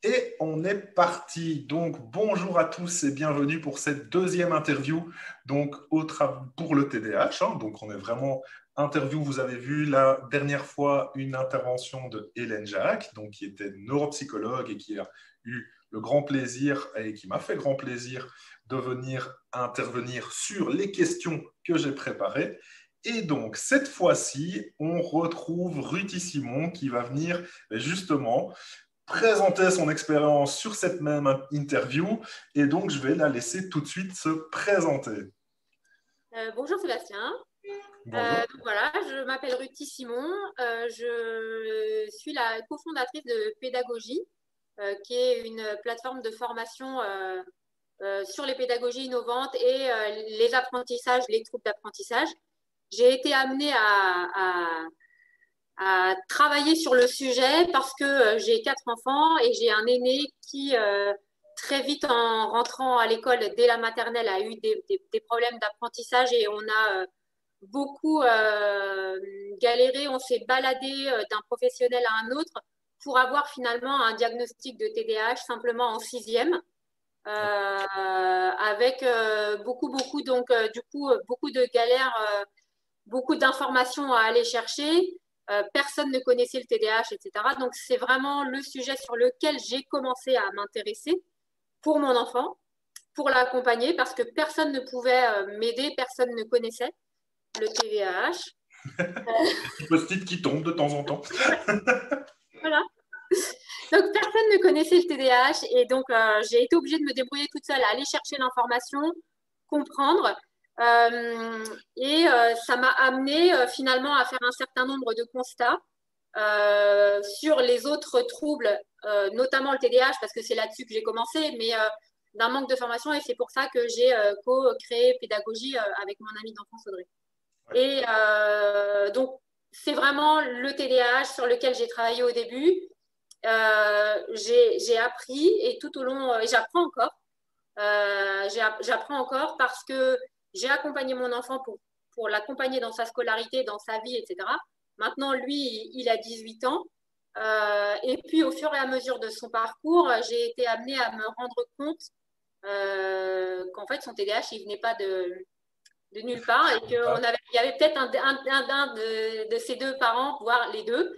Et on est parti. Donc, bonjour à tous et bienvenue pour cette deuxième interview donc, pour le TDAH. Donc, on est vraiment interview. Vous avez vu la dernière fois une intervention de Hélène Jacques, donc, qui était neuropsychologue et qui a eu le grand plaisir et qui m'a fait grand plaisir de venir intervenir sur les questions que j'ai préparées. Et donc, cette fois-ci, on retrouve Ruti Simon qui va venir justement présenter son expérience sur cette même interview. Et donc, je vais la laisser tout de suite se présenter. Bonjour Sébastien. Bonjour. Donc voilà, je m'appelle Ruti Simon. Je suis la cofondatrice de Pédagogie, qui est une plateforme de formation sur les pédagogies innovantes et les apprentissages, les troubles d'apprentissage. J'ai été amenée à travailler sur le sujet parce que j'ai 4 enfants et j'ai un aîné qui, très vite en rentrant à l'école dès la maternelle, a eu des problèmes d'apprentissage et on a beaucoup galéré, on s'est baladé d'un professionnel à un autre pour avoir finalement un diagnostic de TDAH simplement en sixième. Avec beaucoup donc du coup beaucoup de galères, beaucoup d'informations à aller chercher. Personne ne connaissait le TDAH, etc. Donc c'est vraiment le sujet sur lequel j'ai commencé à m'intéresser pour mon enfant, pour l'accompagner, parce que personne ne pouvait m'aider, personne ne connaissait le TDAH. Petit post-it qui tombe de temps en temps. Voilà. Donc personne ne connaissait le TDAH et donc j'ai été obligée de me débrouiller toute seule, à aller chercher l'information, comprendre. Et ça m'a amené finalement à faire un certain nombre de constats sur les autres troubles, notamment le TDAH, parce que c'est là-dessus que j'ai commencé, mais d'un manque de formation, et c'est pour ça que j'ai co-créé Pédagogie avec mon amie d'enfance Audrey. Et donc, c'est vraiment le TDAH sur lequel j'ai travaillé au début. J'ai appris et tout au long, et j'apprends encore. J'apprends encore parce que j'ai accompagné mon enfant pour l'accompagner dans sa scolarité, dans sa vie, etc. Maintenant, lui, il a 18 ans. Et puis, au fur et à mesure de son parcours, j'ai été amenée à me rendre compte qu'en fait, son TDAH, il venait pas de nulle part et qu'il y avait peut-être un de ses deux parents, voire les deux,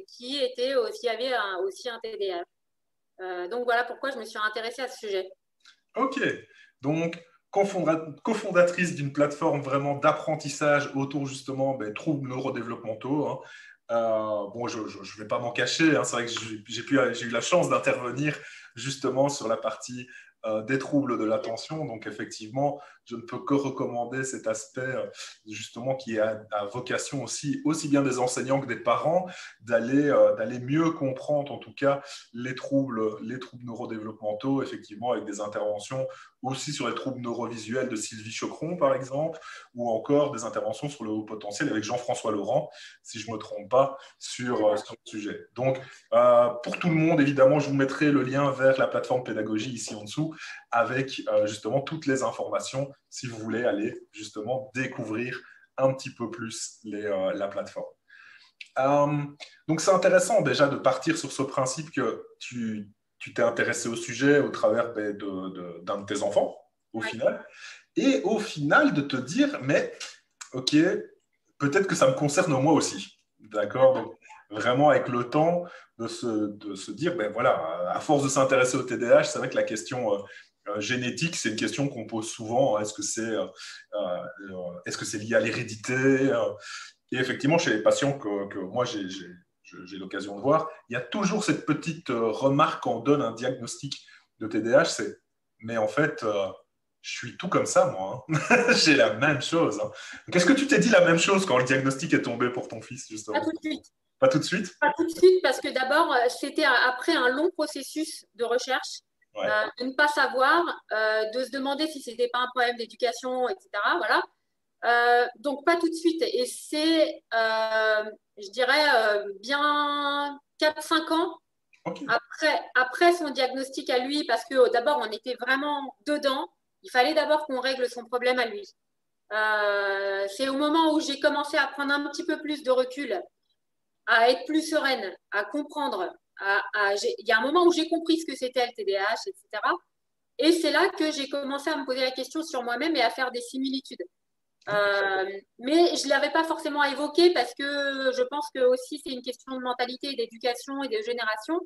qui était aussi, avait aussi un TDAH. Donc voilà pourquoi je me suis intéressée à ce sujet. Ok, donc cofondatrice d'une plateforme vraiment d'apprentissage autour justement troubles neurodéveloppementaux. Bon, je ne vais pas m'en cacher, c'est vrai que j'ai eu la chance d'intervenir justement sur la partie des troubles de l'attention. Donc effectivement, je ne peux que recommander cet aspect justement qui a vocation aussi bien des enseignants que des parents d'aller mieux comprendre en tout cas les troubles neurodéveloppementaux, effectivement avec des interventions aussi sur les troubles neurovisuels de Sylvie Chocron par exemple, ou encore des interventions sur le haut potentiel avec Jean-François Laurent, si je ne me trompe pas, sur le sujet. Donc, pour tout le monde, évidemment, je vous mettrai le lien vers la plateforme Pédagogie ici en dessous avec justement toutes les informations si vous voulez aller justement découvrir un petit peu plus la plateforme. Donc, c'est intéressant déjà de partir sur ce principe que tu t'es intéressé au sujet au travers d'un de tes enfants, au final, et au final de te dire, mais ok, peut-être que ça me concerne moi aussi. D'accord? Donc, vraiment avec le temps de se dire, ben voilà, à force de s'intéresser au TDAH, c'est vrai que la question génétique, c'est une question qu'on pose souvent. Est-ce que c'est lié à l'hérédité? Et effectivement, chez les patients que moi j'ai l'occasion de voir, il y a toujours cette petite remarque quand on donne un diagnostic de TDAH, c'est mais en fait, je suis tout comme ça, moi. J'ai la même chose. Qu'est-ce que tu t'es dit la même chose quand le diagnostic est tombé pour ton fils, Pas justement? tout de suite. Pas tout de suite? Pas tout de suite, parce que d'abord, c'était après un long processus de recherche, Ouais. de ne pas savoir, de se demander si c'était pas un problème d'éducation, etc. Voilà. Donc, pas tout de suite. Et c'est, je dirais, bien 4-5 ans Ok. après son diagnostic à lui, parce que d'abord, on était vraiment dedans. Il fallait d'abord qu'on règle son problème à lui. C'est au moment où j'ai commencé à prendre un petit peu plus de recul, à être plus sereine, à comprendre il y a un moment où j'ai compris ce que c'était le TDAH, etc. Et c'est là que j'ai commencé à me poser la question sur moi-même et à faire des similitudes. Mais je ne l'avais pas forcément évoqué parce que je pense que aussi c'est une question de mentalité, d'éducation et de génération.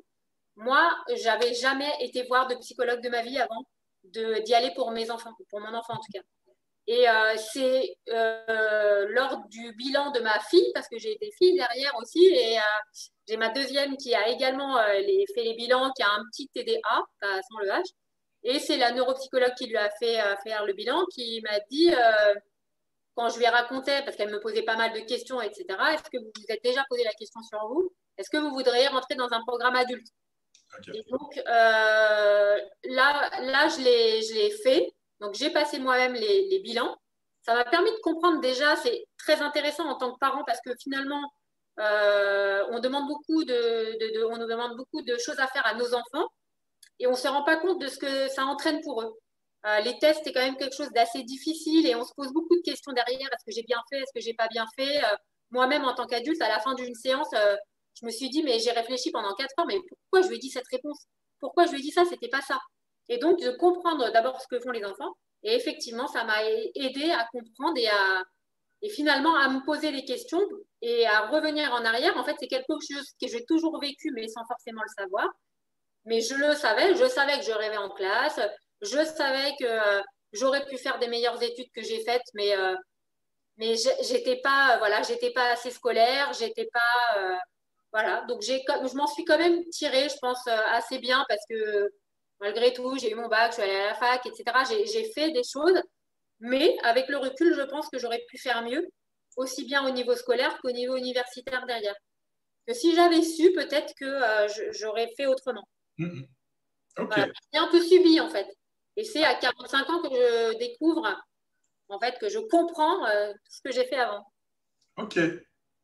Moi, j'avais jamais été voir de psychologue de ma vie avant d'y aller pour mes enfants, pour mon enfant en tout cas. Et c'est lors du bilan de ma fille, parce que j'ai des filles derrière aussi, et j'ai ma deuxième qui a également fait les bilans, qui a un petit TDA, pas sans le H. Et c'est la neuropsychologue qui lui a fait faire le bilan, qui m'a dit, quand je lui ai raconté, parce qu'elle me posait pas mal de questions, etc., est-ce que vous vous êtes déjà posé la question sur vous? Est-ce que vous voudriez rentrer dans un programme adulte? Ok. Et donc, là je l'ai fait. Donc, j'ai passé moi-même les bilans. Ça m'a permis de comprendre déjà, c'est très intéressant en tant que parent parce que finalement, on demande on nous demande beaucoup de choses à faire à nos enfants et on ne se rend pas compte de ce que ça entraîne pour eux. Les tests, c'est quand même quelque chose d'assez difficile et on se pose beaucoup de questions derrière. Est-ce que j'ai bien fait? Est-ce que j'ai pas bien fait? Moi-même, en tant qu'adulte, à la fin d'une séance, je me suis dit, mais j'ai réfléchi pendant 4 heures, mais pourquoi je lui ai dit cette réponse? Pourquoi je lui ai dit ça? C'était pas ça. Et donc, de comprendre d'abord ce que font les enfants. Et effectivement, ça m'a aidé à comprendre et finalement à me poser des questions et à revenir en arrière. En fait, c'est quelque chose que j'ai toujours vécu, mais sans forcément le savoir. Mais je savais que je rêvais en classe, je savais que j'aurais pu faire des meilleures études que j'ai faites, mais j'étais pas, voilà, j'étais pas assez scolaire, j'étais pas, voilà. Donc je m'en suis quand même tirée, je pense, assez bien parce que malgré tout, j'ai eu mon bac, je suis allée à la fac, etc. J'ai fait des choses, mais avec le recul, je pense que j'aurais pu faire mieux, aussi bien au niveau scolaire qu'au niveau universitaire derrière. Que si j'avais su, peut-être que j'aurais fait autrement. Mhm. Ok. Voilà. J'ai un peu subi en fait. Et c'est à 45 ans que je découvre, en fait, que je comprends tout ce que j'ai fait avant. Ok.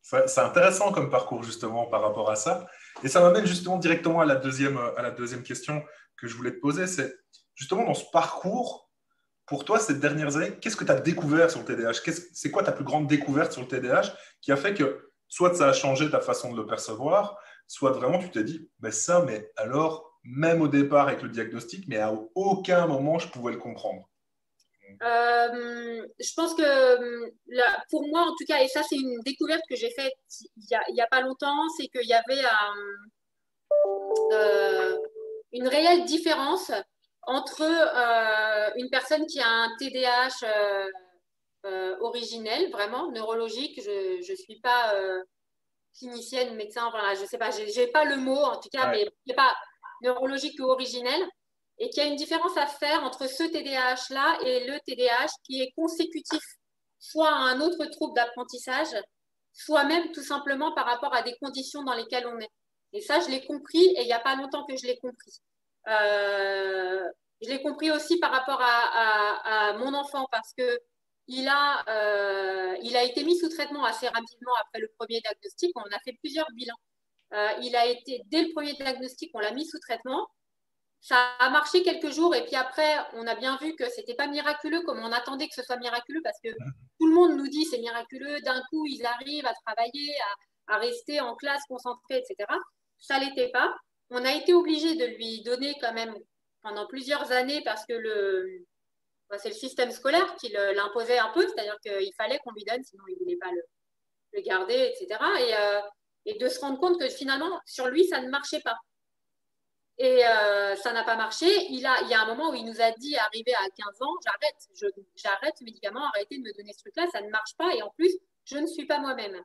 C'est intéressant comme parcours justement par rapport à ça. Et ça m'amène justement directement à la deuxième question que je voulais te poser. C'est justement dans ce parcours, pour toi, ces dernières années, qu'est-ce que tu as découvert sur le TDAH? C'est quoi ta plus grande découverte sur le TDAH qui a fait que soit ça a changé ta façon de le percevoir, soit vraiment tu t'es dit, mais ça, mais alors, même au départ avec le diagnostic, mais à aucun moment je pouvais le comprendre. Je pense que là, pour moi, en tout cas, et ça, c'est une découverte que j'ai faite il y a pas longtemps, c'est qu'il y avait euh, une réelle différence entre une personne qui a un TDAH originel, vraiment neurologique. Je suis pas clinicienne, médecin, voilà, je sais pas, j'ai pas le mot en tout cas, Ouais. mais qui n'est pas neurologique ou originel, et qu'il y a une différence à faire entre ce TDAH-là et le TDAH qui est consécutif soit à un autre trouble d'apprentissage, soit même tout simplement par rapport à des conditions dans lesquelles on est. Et ça, je l'ai compris, et il n'y a pas longtemps que je l'ai compris. Je l'ai compris aussi par rapport à mon enfant, parce que il a été mis sous traitement assez rapidement après le premier diagnostic. On a fait plusieurs bilans. Il a été, dès le premier diagnostic, on l'a mis sous traitement. Ça a marché quelques jours et puis après, on a bien vu que c'était pas miraculeux comme on attendait que ce soit miraculeux parce que tout le monde nous dit c'est miraculeux. D'un coup, ils arrivent à travailler, à rester en classe concentrés, etc. Ça l'était pas. On a été obligé de lui donner quand même pendant plusieurs années parce que c'est le système scolaire qui l'imposait un peu, c'est-à-dire qu'il fallait qu'on lui donne, sinon il ne voulait pas le garder, etc. Et de se rendre compte que finalement, sur lui, ça ne marchait pas. Et ça n'a pas marché. Il y a un moment où il nous a dit, arrivé à 15 ans, j'arrête ce médicament, arrêtez de me donner ce truc-là, ça ne marche pas. Et en plus, je ne suis pas moi-même.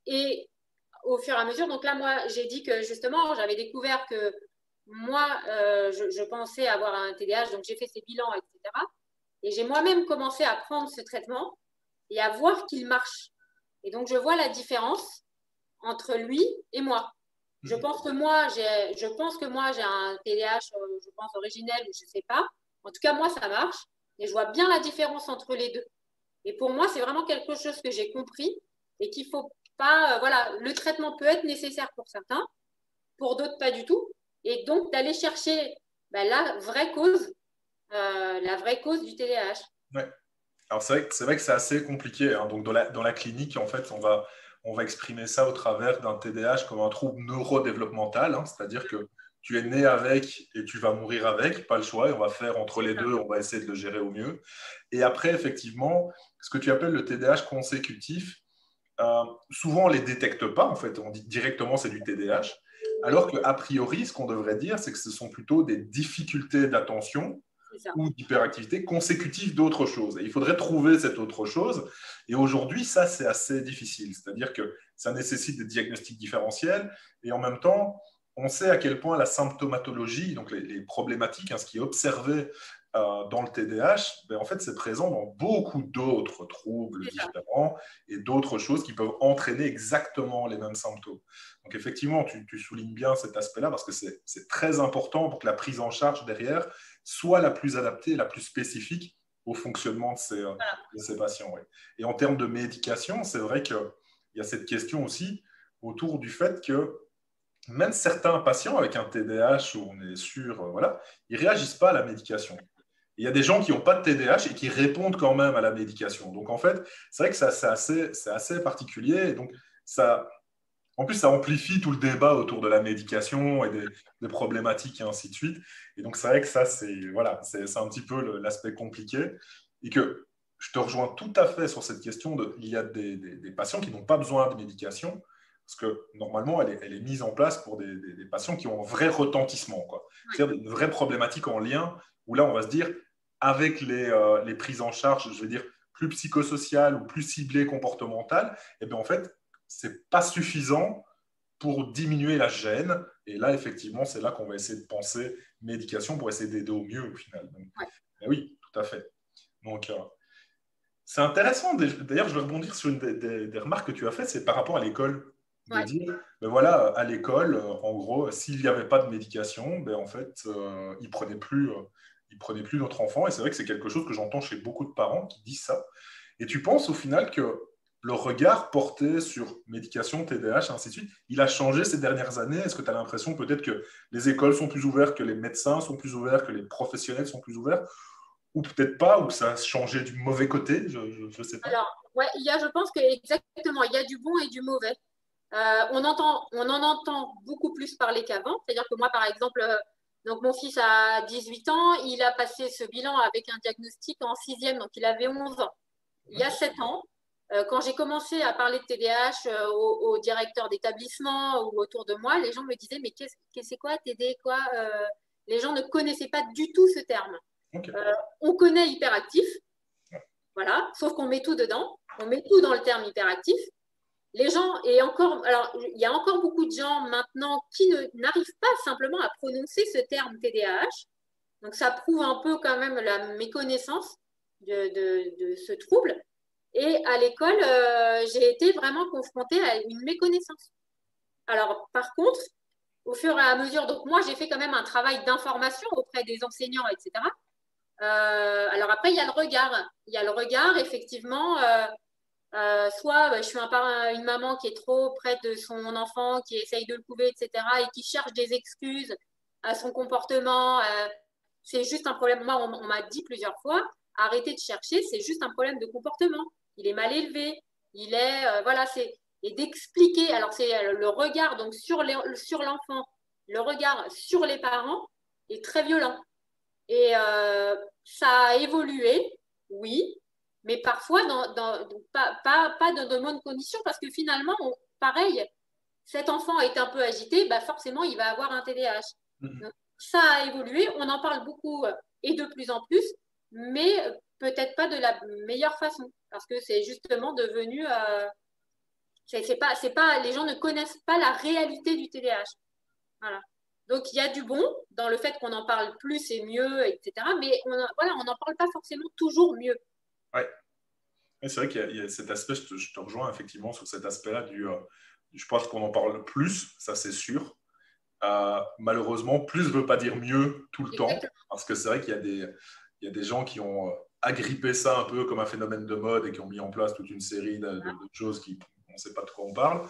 Et au fur et à mesure, donc là, moi, j'ai dit que justement, j'avais découvert que moi, je pensais avoir un TDAH, donc j'ai fait ces bilans, etc. Et j'ai moi-même commencé à prendre ce traitement et à voir qu'il marche. Et donc, je vois la différence entre lui et moi. Je pense que moi, j'ai un TDAH, je pense, originel, ou je ne sais pas. En tout cas, moi, ça marche. Et je vois bien la différence entre les deux. Et pour moi, c'est vraiment quelque chose que j'ai compris et qu'il faut pas. Voilà, le traitement peut être nécessaire pour certains, pour d'autres, pas du tout. Et donc, d'aller chercher la vraie cause du TDAH. Ouais. Alors c'est vrai que c'est assez compliqué, hein. Donc dans la clinique, en fait, on va exprimer ça au travers d'un TDAH comme un trouble neurodéveloppemental, hein, c'est-à-dire que tu es né avec et tu vas mourir avec, pas le choix, et on va faire entre les deux, on va essayer de le gérer au mieux. Et après, effectivement, ce que tu appelles le TDAH consécutif, souvent on ne les détecte pas, en fait, on dit directement c'est du TDAH, alors qu'a priori, ce qu'on devrait dire, c'est que ce sont plutôt des difficultés d'attention ou d'hyperactivité consécutives d'autre chose. Et il faudrait trouver cette autre chose. Et aujourd'hui, ça, c'est assez difficile. C'est-à-dire que ça nécessite des diagnostics différentiels. Et en même temps, on sait à quel point la symptomatologie, donc les problématiques, hein, ce qui est observé dans le TDAH, ben, en fait, c'est présent dans beaucoup d'autres troubles différents et d'autres choses qui peuvent entraîner exactement les mêmes symptômes. Donc, effectivement, tu soulignes bien cet aspect-là parce que c'est très important pour que la prise en charge derrière soit la plus adaptée, la plus spécifique au fonctionnement de ces patients. Ouais. Et en termes de médication, c'est vrai qu'il y a cette question aussi autour du fait que même certains patients avec un TDAH où on est sûr, voilà, ils ne réagissent pas à la médication. Il y a des gens qui n'ont pas de TDAH et qui répondent quand même à la médication. Donc, en fait, c'est vrai que c'est assez particulier. Et donc, en plus, ça amplifie tout le débat autour de la médication et des problématiques et ainsi de suite. Et donc, c'est vrai que ça, voilà, c'est un petit peu l'aspect compliqué. Et que je te rejoins tout à fait sur cette question il y a des patients qui n'ont pas besoin de médication parce que normalement, elle est mise en place pour des patients qui ont un vrai retentissement, quoi. C'est-à-dire une vraie problématique en lien où là, on va se dire, avec les prises en charge, je veux dire, plus psychosociales ou plus ciblées comportementales, et bien en fait, c'est pas suffisant pour diminuer la gêne. Et là, effectivement, c'est là qu'on va essayer de penser médication pour essayer d'aider au mieux au final. Donc, oui, tout à fait. Donc, c'est intéressant. D'ailleurs, je vais rebondir sur une des remarques que tu as faites, c'est par rapport à l'école. De dire, ben voilà, à l'école, en gros, s'il n'y avait pas de médication, ben en fait, ils ne prenaient plus notre enfant. Et c'est vrai que c'est quelque chose que j'entends chez beaucoup de parents qui disent ça. Et tu penses au final que le regard porté sur médication, TDAH, et ainsi de suite, il a changé ces dernières années? Est-ce que tu as l'impression peut-être que les écoles sont plus ouvertes, que les médecins sont plus ouverts, que les professionnels sont plus ouverts? Ou peut-être pas, ou ça a changé du mauvais côté, je ne sais pas. Alors, ouais, je pense que exactement, il y a du bon et du mauvais. On en entend beaucoup plus parler qu'avant. C'est-à-dire que moi, par exemple, donc mon fils a 18 ans, il a passé ce bilan avec un diagnostic en sixième, donc il avait 11 ans. Il y a 7 ans, quand j'ai commencé à parler de TDAH au directeur d'établissement ou autour de moi, les gens me disaient, mais c'est quoi TD, quoi Les gens ne connaissaient pas du tout ce terme. Okay. On connaît hyperactif, voilà, sauf qu'on met tout dedans, on met tout dans le terme hyperactif. Les gens, et encore, alors il y a encore beaucoup de gens maintenant qui n'arrivent pas simplement à prononcer ce terme TDAH. Donc ça prouve un peu quand même la méconnaissance de ce trouble. Et à l'école, j'ai été vraiment confrontée à une méconnaissance. Alors par contre, au fur et à mesure, donc moi j'ai fait quand même un travail d'information auprès des enseignants, etc. Alors après, il y a le regard. Il y a le regard, effectivement. Soit je suis une maman qui est trop près de son enfant, qui essaye de le couver, etc., et qui cherche des excuses à son comportement. C'est juste un problème. Moi, on m'a dit plusieurs fois, arrêtez de chercher, c'est juste un problème de comportement. Il est mal élevé. Il est, voilà, et d'expliquer. Alors, c'est le regard donc sur l'enfant, le regard sur les parents est très violent. Et ça a évolué, oui, mais parfois pas dans de bonnes conditions parce que finalement, pareil, cet enfant est un peu agité, bah forcément, il va avoir un TDAH. Donc, ça a évolué, on en parle beaucoup et de plus en plus, mais peut-être pas de la meilleure façon parce que c'est justement devenu... c'est pas, les gens ne connaissent pas la réalité du TDAH. Voilà. Donc, il y a du bon dans le fait qu'on en parle plus et mieux, etc. Mais on n'en parle pas forcément toujours mieux. Ouais. C'est vrai qu'il y a cet aspect, je te rejoins effectivement sur cet aspect-là je pense qu'on en parle plus, ça c'est sûr. Malheureusement, plus ne veut pas dire mieux tout le temps, parce que c'est vrai qu'il y a des gens qui ont agrippé ça un peu comme un phénomène de mode et qui ont mis en place toute une série de choses on ne sait pas de quoi on parle.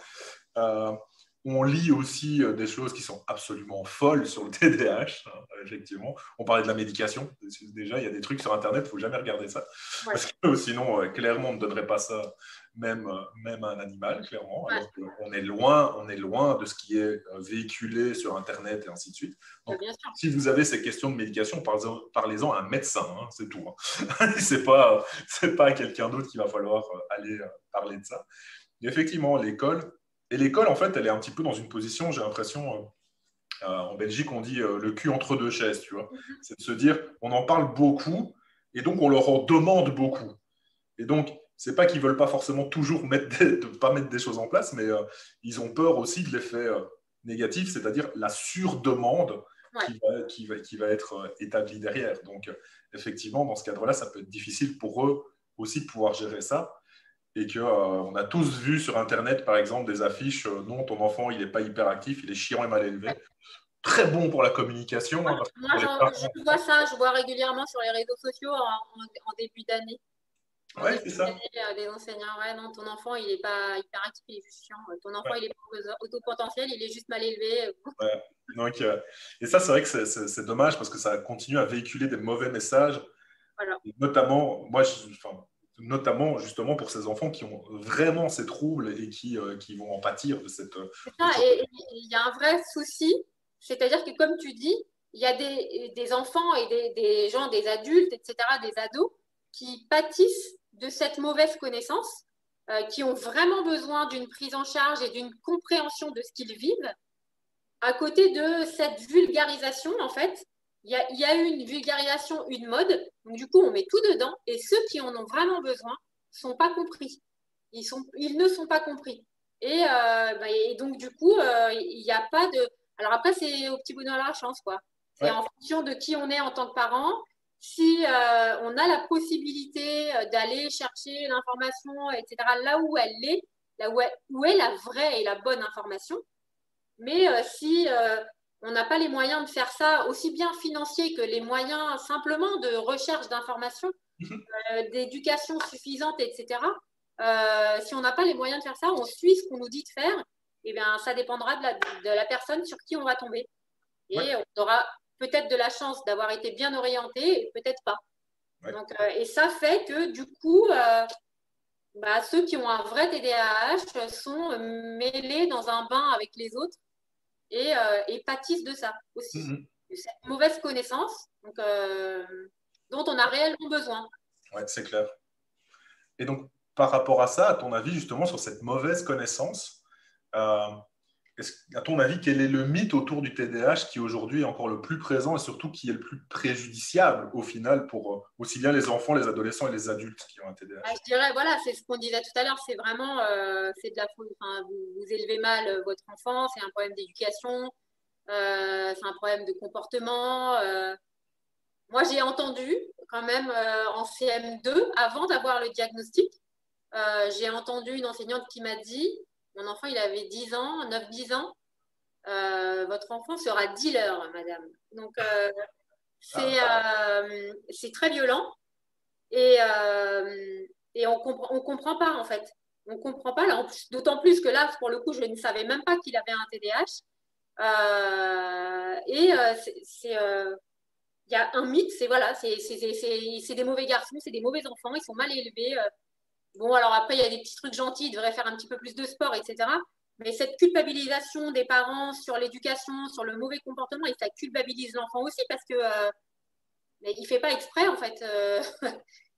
On lit aussi des choses qui sont absolument folles sur le TDAH, hein, effectivement. On parlait de la médication. Déjà, il y a des trucs sur Internet, il ne faut jamais regarder ça. Ouais. Parce que sinon, clairement, on ne donnerait pas ça même à un animal, clairement. Ouais. Alors qu'on est loin de ce qui est véhiculé sur Internet et ainsi de suite. Donc, Bien sûr. si vous avez ces questions de médication, parlez-en à un médecin, hein, c'est tout. Hein. C'est pas à quelqu'un d'autre qu'il va falloir aller parler de ça. Et effectivement, l'école, en fait, elle est un petit peu dans une position, j'ai l'impression, en Belgique, on dit le cul entre deux chaises, tu vois. C'est de se dire, on en parle beaucoup, et donc on leur en demande beaucoup. Et donc, c'est pas qu'ils veulent pas forcément toujours pas mettre des choses en place, mais ils ont peur aussi de l'effet négatif, c'est-à-dire la surdemande qui va être établie derrière. Donc, effectivement, dans ce cadre-là, ça peut être difficile pour eux aussi de pouvoir gérer ça. Et qu'on a tous vu sur Internet, par exemple, des affiches non, ton enfant, il n'est pas hyperactif, il est chiant et mal élevé. Très bon pour la communication. Moi, je vois ça, je vois régulièrement sur les réseaux sociaux en début d'année. Ouais, c'est ça. Des enseignants, ouais, non, ton enfant, il n'est pas hyperactif, il est juste chiant. Ton enfant, il est pas autopotentiel, il est juste mal élevé. Ouais. Donc, et ça, c'est vrai que c'est dommage parce que ça continue à véhiculer des mauvais messages. Voilà. Et notamment, notamment justement pour ces enfants qui ont vraiment ces troubles et qui vont en pâtir de cette. C'est ça, et il y a un vrai souci, c'est-à-dire que comme tu dis, il y a des enfants et des gens, des adultes, etc., des ados, qui pâtissent de cette mauvaise connaissance, qui ont vraiment besoin d'une prise en charge et d'une compréhension de ce qu'ils vivent. À côté de cette vulgarisation, en fait, il y a eu une vulgarisation, une mode, donc du coup, on met tout dedans, et ceux qui en ont vraiment besoin ne sont pas compris. Ils ne sont pas compris. Et donc, du coup, il n'y a pas de. Alors après, c'est au petit bonheur la chance, quoi. C'est en fonction de qui on est en tant que parent. Si on a la possibilité d'aller chercher l'information, etc., là où elle est, où est la vraie et la bonne information. Mais si on n'a pas les moyens de faire ça, aussi bien financiers que les moyens simplement de recherche d'informations, d'éducation suffisante, etc., si on n'a pas les moyens de faire ça, on suit ce qu'on nous dit de faire, et bien ça dépendra de la personne sur qui on va tomber. Et on aura peut-être de la chance d'avoir été bien orienté, et peut-être pas. Donc, et ça fait que du coup, ceux qui ont un vrai TDAH sont mêlés dans un bain avec les autres et pâtissent de ça aussi. De cette mauvaise connaissance dont on a réellement besoin. Ouais, c'est clair. Et donc, par rapport à ça, à ton avis, justement, sur cette mauvaise connaissance, à ton avis, quel est le mythe autour du TDAH qui aujourd'hui est encore le plus présent et surtout qui est le plus préjudiciable au final pour aussi bien les enfants, les adolescents et les adultes qui ont un TDAH? Je dirais, voilà, c'est ce qu'on disait tout à l'heure, c'est vraiment, c'est de la faute. Enfin, vous élevez mal votre enfant, c'est un problème d'éducation, c'est un problème de comportement. Moi, j'ai entendu quand même en CM2, avant d'avoir le diagnostic, j'ai entendu une enseignante qui m'a dit, mon enfant, il avait 10 ans, 9-10 ans, votre enfant sera dealer, madame. Donc, c'est très violent et on comprend pas, en fait. On comprend pas, d'autant plus que là, pour le coup, je ne savais même pas qu'il avait un TDAH. Il y a un mythe, c'est voilà, c'est des mauvais garçons, c'est des mauvais enfants, ils sont mal élevés. Bon, alors après, il y a des petits trucs gentils, ils devraient faire un petit peu plus de sport, etc. Mais cette culpabilisation des parents sur l'éducation, sur le mauvais comportement, et ça culpabilise l'enfant aussi parce que mais il ne fait pas exprès, en fait.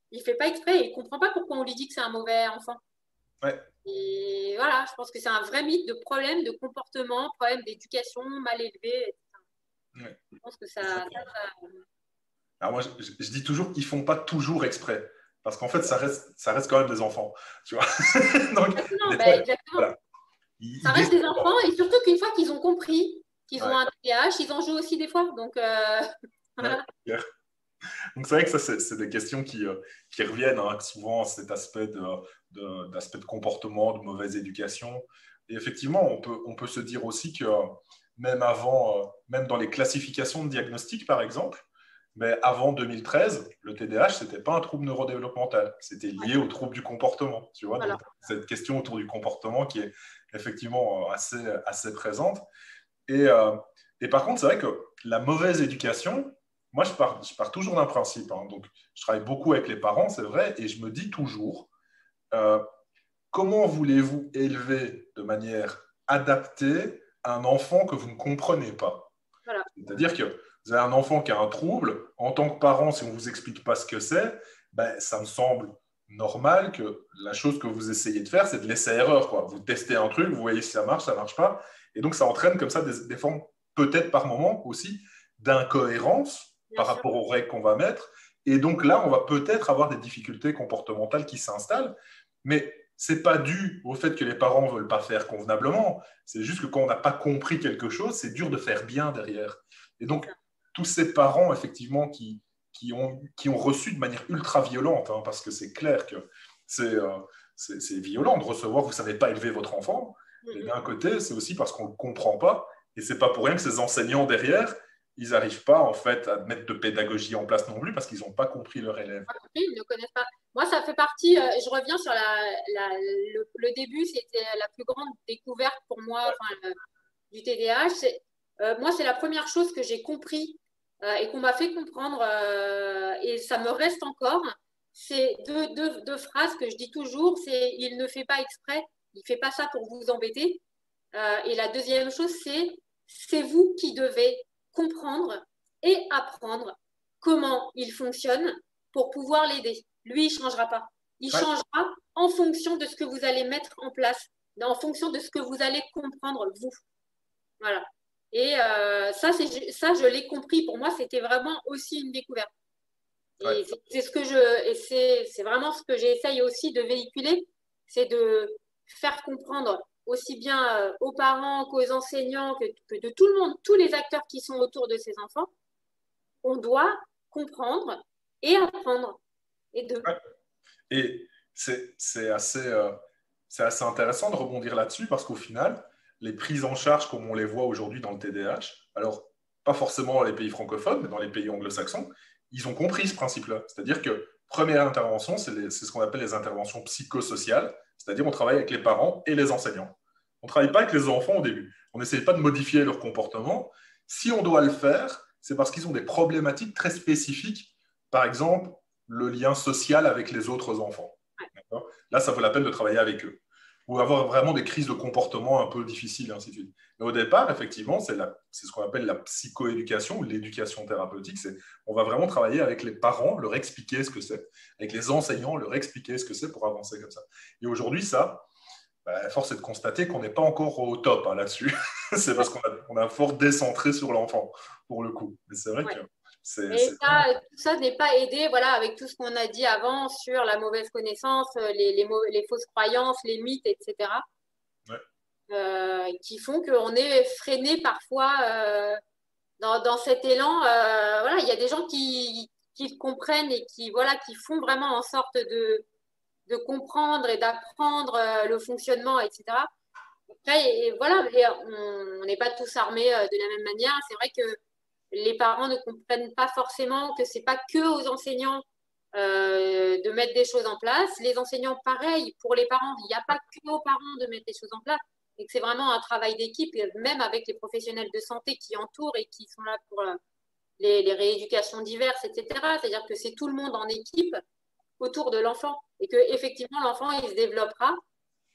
Il ne fait pas exprès et il ne comprend pas pourquoi on lui dit que c'est un mauvais enfant. Ouais. Et voilà, je pense que c'est un vrai mythe de problème de comportement, problème d'éducation, mal élevé, etc. Ouais. Je pense que ça Alors moi, je dis toujours qu'ils ne font pas toujours exprès. Parce qu'en fait, ça reste quand même des enfants. Tu vois. Donc, exactement. Voilà. Ça reste des enfants et surtout qu'une fois qu'ils ont compris qu'ils ont un TDAH, ils en jouent aussi des fois. Donc, voilà. Donc c'est vrai que ça, c'est des questions qui reviennent souvent, cet aspect d'aspect de comportement, de mauvaise éducation. Et effectivement, on peut se dire aussi que même même dans les classifications de diagnostic, par exemple, mais avant 2013, le TDAH, ce n'était pas un trouble neurodéveloppemental. C'était lié au trouble du comportement. Tu vois, donc, cette question autour du comportement qui est effectivement assez présente. Et par contre, c'est vrai que la mauvaise éducation, moi, je pars toujours d'un principe. Hein. Donc, je travaille beaucoup avec les parents, c'est vrai, et je me dis toujours, euh, comment voulez-vous élever de manière adaptée un enfant que vous ne comprenez pas? Voilà. C'est-à-dire que vous avez un enfant qui a un trouble, en tant que parent, si on ne vous explique pas ce que c'est, ben, ça me semble normal que la chose que vous essayez de faire, c'est de laisser erreur, quoi. Vous testez un truc, vous voyez si ça marche pas. Et donc, ça entraîne comme ça des formes, peut-être par moment aussi, d'incohérence Bien par sûr. rapport aux règles qu'on va mettre. Et donc là, on va peut-être avoir des difficultés comportementales qui s'installent. Mais ce n'est pas dû au fait que les parents ne veulent pas faire convenablement. C'est juste que quand on n'a pas compris quelque chose, c'est dur de faire bien derrière. Et donc, tous ces parents, effectivement, qui ont reçu de manière ultra violente, hein, parce que c'est clair que c'est violent de recevoir, vous ne savez pas élever votre enfant, mais d'un côté, c'est aussi parce qu'on ne le comprend pas, et ce n'est pas pour rien que ces enseignants derrière, ils n'arrivent pas en fait à mettre de pédagogie en place non plus, parce qu'ils n'ont pas compris leur élève. Ils ne connaissent pas. Moi, ça fait partie, je reviens sur le début, c'était la plus grande découverte pour moi du TDAH. Moi, c'est la première chose que j'ai compris et qu'on m'a fait comprendre, et ça me reste encore. C'est deux phrases que je dis toujours, c'est il ne fait pas exprès, il ne fait pas ça pour vous embêter. Et la deuxième chose, c'est vous qui devez comprendre et apprendre comment il fonctionne pour pouvoir l'aider. Lui, il ne changera pas. Il Ouais. changera en fonction de ce que vous allez mettre en place, en fonction de ce que vous allez comprendre, vous. Voilà. Et ça, je l'ai compris. Pour moi, c'était vraiment aussi une découverte. Ouais. Et c'est vraiment ce que j'essaye aussi de véhiculer, c'est de faire comprendre aussi bien aux parents qu'aux enseignants, que de tout le monde, tous les acteurs qui sont autour de ces enfants, on doit comprendre et apprendre. Et de... Ouais. Et c'est assez intéressant de rebondir là-dessus parce qu'au final, les prises en charge comme on les voit aujourd'hui dans le TDAH, alors pas forcément dans les pays francophones, mais dans les pays anglo-saxons, ils ont compris ce principe-là. C'est-à-dire que première intervention, c'est ce qu'on appelle les interventions psychosociales, c'est-à-dire on travaille avec les parents et les enseignants. On ne travaille pas avec les enfants au début. On n'essaie pas de modifier leur comportement. Si on doit le faire, c'est parce qu'ils ont des problématiques très spécifiques. Par exemple, le lien social avec les autres enfants. Là, ça vaut la peine de travailler avec eux. Ou avoir vraiment des crises de comportement un peu difficiles, et ainsi de suite. Mais au départ, effectivement, c'est ce qu'on appelle la psychoéducation ou l'éducation thérapeutique. On va vraiment travailler avec les parents, leur expliquer ce que c'est, avec les enseignants, leur expliquer ce que c'est pour avancer comme ça. Et aujourd'hui, ça, force est de constater qu'on n'est pas encore au top hein, là-dessus. C'est parce qu'on a fort décentré sur l'enfant, pour le coup. Mais c'est vrai que et ça, tout ça n'est pas aidé, voilà, avec tout ce qu'on a dit avant sur la mauvaise connaissance, les fausses croyances, les mythes, etc. Qui font qu'on est freiné parfois dans cet élan. Voilà, il y a des gens qui comprennent et qui font vraiment en sorte de comprendre et d'apprendre le fonctionnement, etc. Après, et voilà, on n'est pas tous armés de la même manière. C'est vrai que les parents ne comprennent pas forcément que c'est pas que aux enseignants de mettre des choses en place. Les enseignants, pareil, pour les parents, il n'y a pas que aux parents de mettre des choses en place. Et que c'est vraiment un travail d'équipe, même avec les professionnels de santé qui entourent et qui sont là pour les rééducations diverses, etc. C'est-à-dire que c'est tout le monde en équipe autour de l'enfant et que effectivement l'enfant il se développera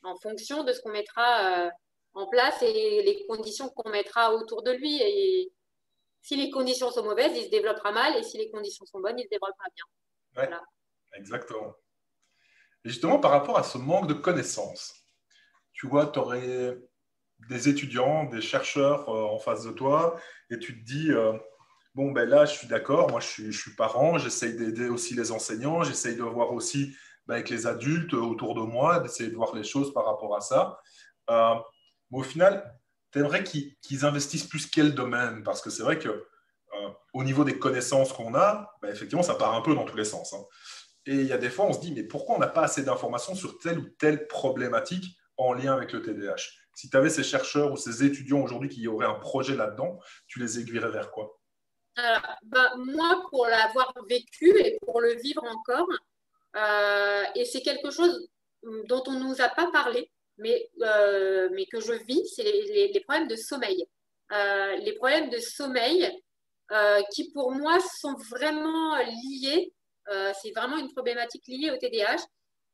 en fonction de ce qu'on mettra en place et les conditions qu'on mettra autour de lui. Et si les conditions sont mauvaises, il se développera mal, et si les conditions sont bonnes, il se développera bien. Ouais, voilà. Exactement. Et justement, par rapport à ce manque de connaissances, tu vois, tu aurais des étudiants, des chercheurs en face de toi, et tu te dis, bon, ben là, je suis d'accord, moi, je suis parent, j'essaye d'aider aussi les enseignants, j'essaye de voir aussi avec les adultes autour de moi, d'essayer de voir les choses par rapport à ça. Mais au final, tu aimerais qu'ils investissent plus quel domaine? Parce que c'est vrai que au niveau des connaissances qu'on a, ben, effectivement, ça part un peu dans tous les sens. Hein. Et il y a des fois, on se dit, mais pourquoi on n'a pas assez d'informations sur telle ou telle problématique en lien avec le TDAH? Si tu avais ces chercheurs ou ces étudiants aujourd'hui qui auraient un projet là-dedans, tu les aiguillerais vers quoi? Alors, moi, pour l'avoir vécu et pour le vivre encore, et c'est quelque chose dont on ne nous a pas parlé, mais que je vis, c'est les problèmes de sommeil. Les problèmes de sommeil qui, pour moi, sont vraiment liés. C'est vraiment une problématique liée au TDAH.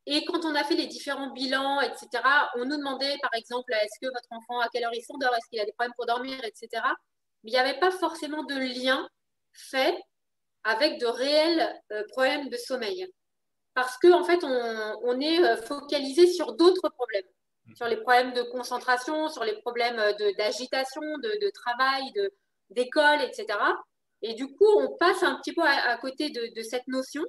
Et quand on a fait les différents bilans, etc., on nous demandait, par exemple, est-ce que votre enfant, à quelle heure il s'endort, est-ce qu'il a des problèmes pour dormir, etc. Mais il n'y avait pas forcément de lien fait avec de réels problèmes de sommeil. Parce qu'en en fait, on est focalisé sur d'autres problèmes, sur les problèmes de concentration, sur les problèmes d'agitation, de travail, d'école, etc. Et du coup, on passe un petit peu à côté de cette notion.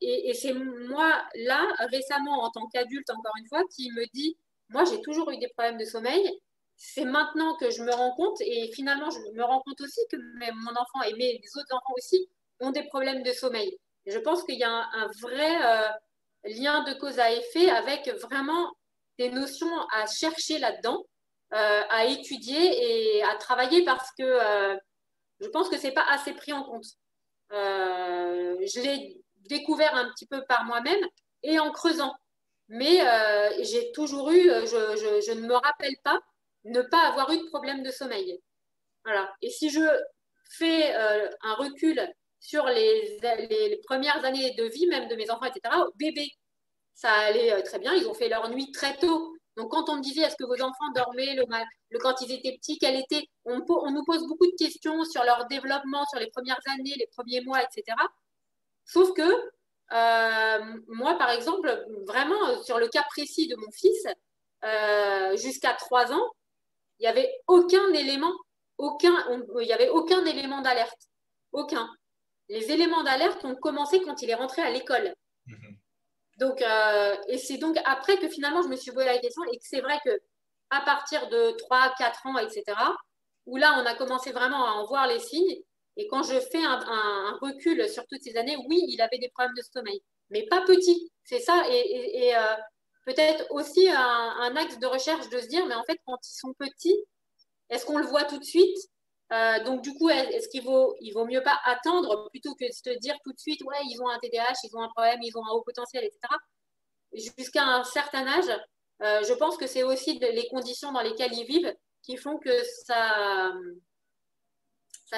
Et c'est moi, là, récemment, en tant qu'adulte, encore une fois, qui me dit, moi, j'ai toujours eu des problèmes de sommeil. C'est maintenant que je me rends compte, et finalement, je me rends compte aussi que mon enfant et mes autres enfants aussi ont des problèmes de sommeil. Et je pense qu'il y a un vrai lien de cause à effet avec vraiment des notions à chercher là-dedans, à étudier et à travailler parce que je pense que c'est pas assez pris en compte. Je l'ai découvert un petit peu par moi-même et en creusant. Mais j'ai toujours eu, je ne me rappelle pas ne pas avoir eu de problème de sommeil. Voilà. Et si je fais un recul sur les premières années de vie, même de mes enfants, etc., bébé, ça allait très bien. Ils ont fait leur nuit très tôt. Donc, quand on me disait, est-ce que vos enfants dormaient quand ils étaient petits, on nous pose beaucoup de questions sur leur développement, sur les premières années, les premiers mois, etc. Sauf que moi, par exemple, vraiment, sur le cas précis de mon fils, jusqu'à 3 ans, il n'y avait aucun élément, il n'y avait aucun élément d'alerte. Aucun. Les éléments d'alerte ont commencé quand il est rentré à l'école. Donc, et c'est donc après que finalement je me suis posé la question et que c'est vrai que à partir de 3, 4 ans, etc., où là on a commencé vraiment à en voir les signes. Et quand je fais un recul sur toutes ces années, oui, il avait des problèmes de sommeil, mais pas petit. C'est ça. Et peut-être aussi un axe de recherche de se dire, mais en fait, quand ils sont petits, est-ce qu'on le voit tout de suite? Donc, du coup, est-ce il vaut mieux pas attendre plutôt que de se dire tout de suite, ouais, ils ont un TDAH, ils ont un problème, ils ont un haut potentiel, etc. Jusqu'à un certain âge, je pense que c'est aussi les conditions dans lesquelles ils vivent qui font que ça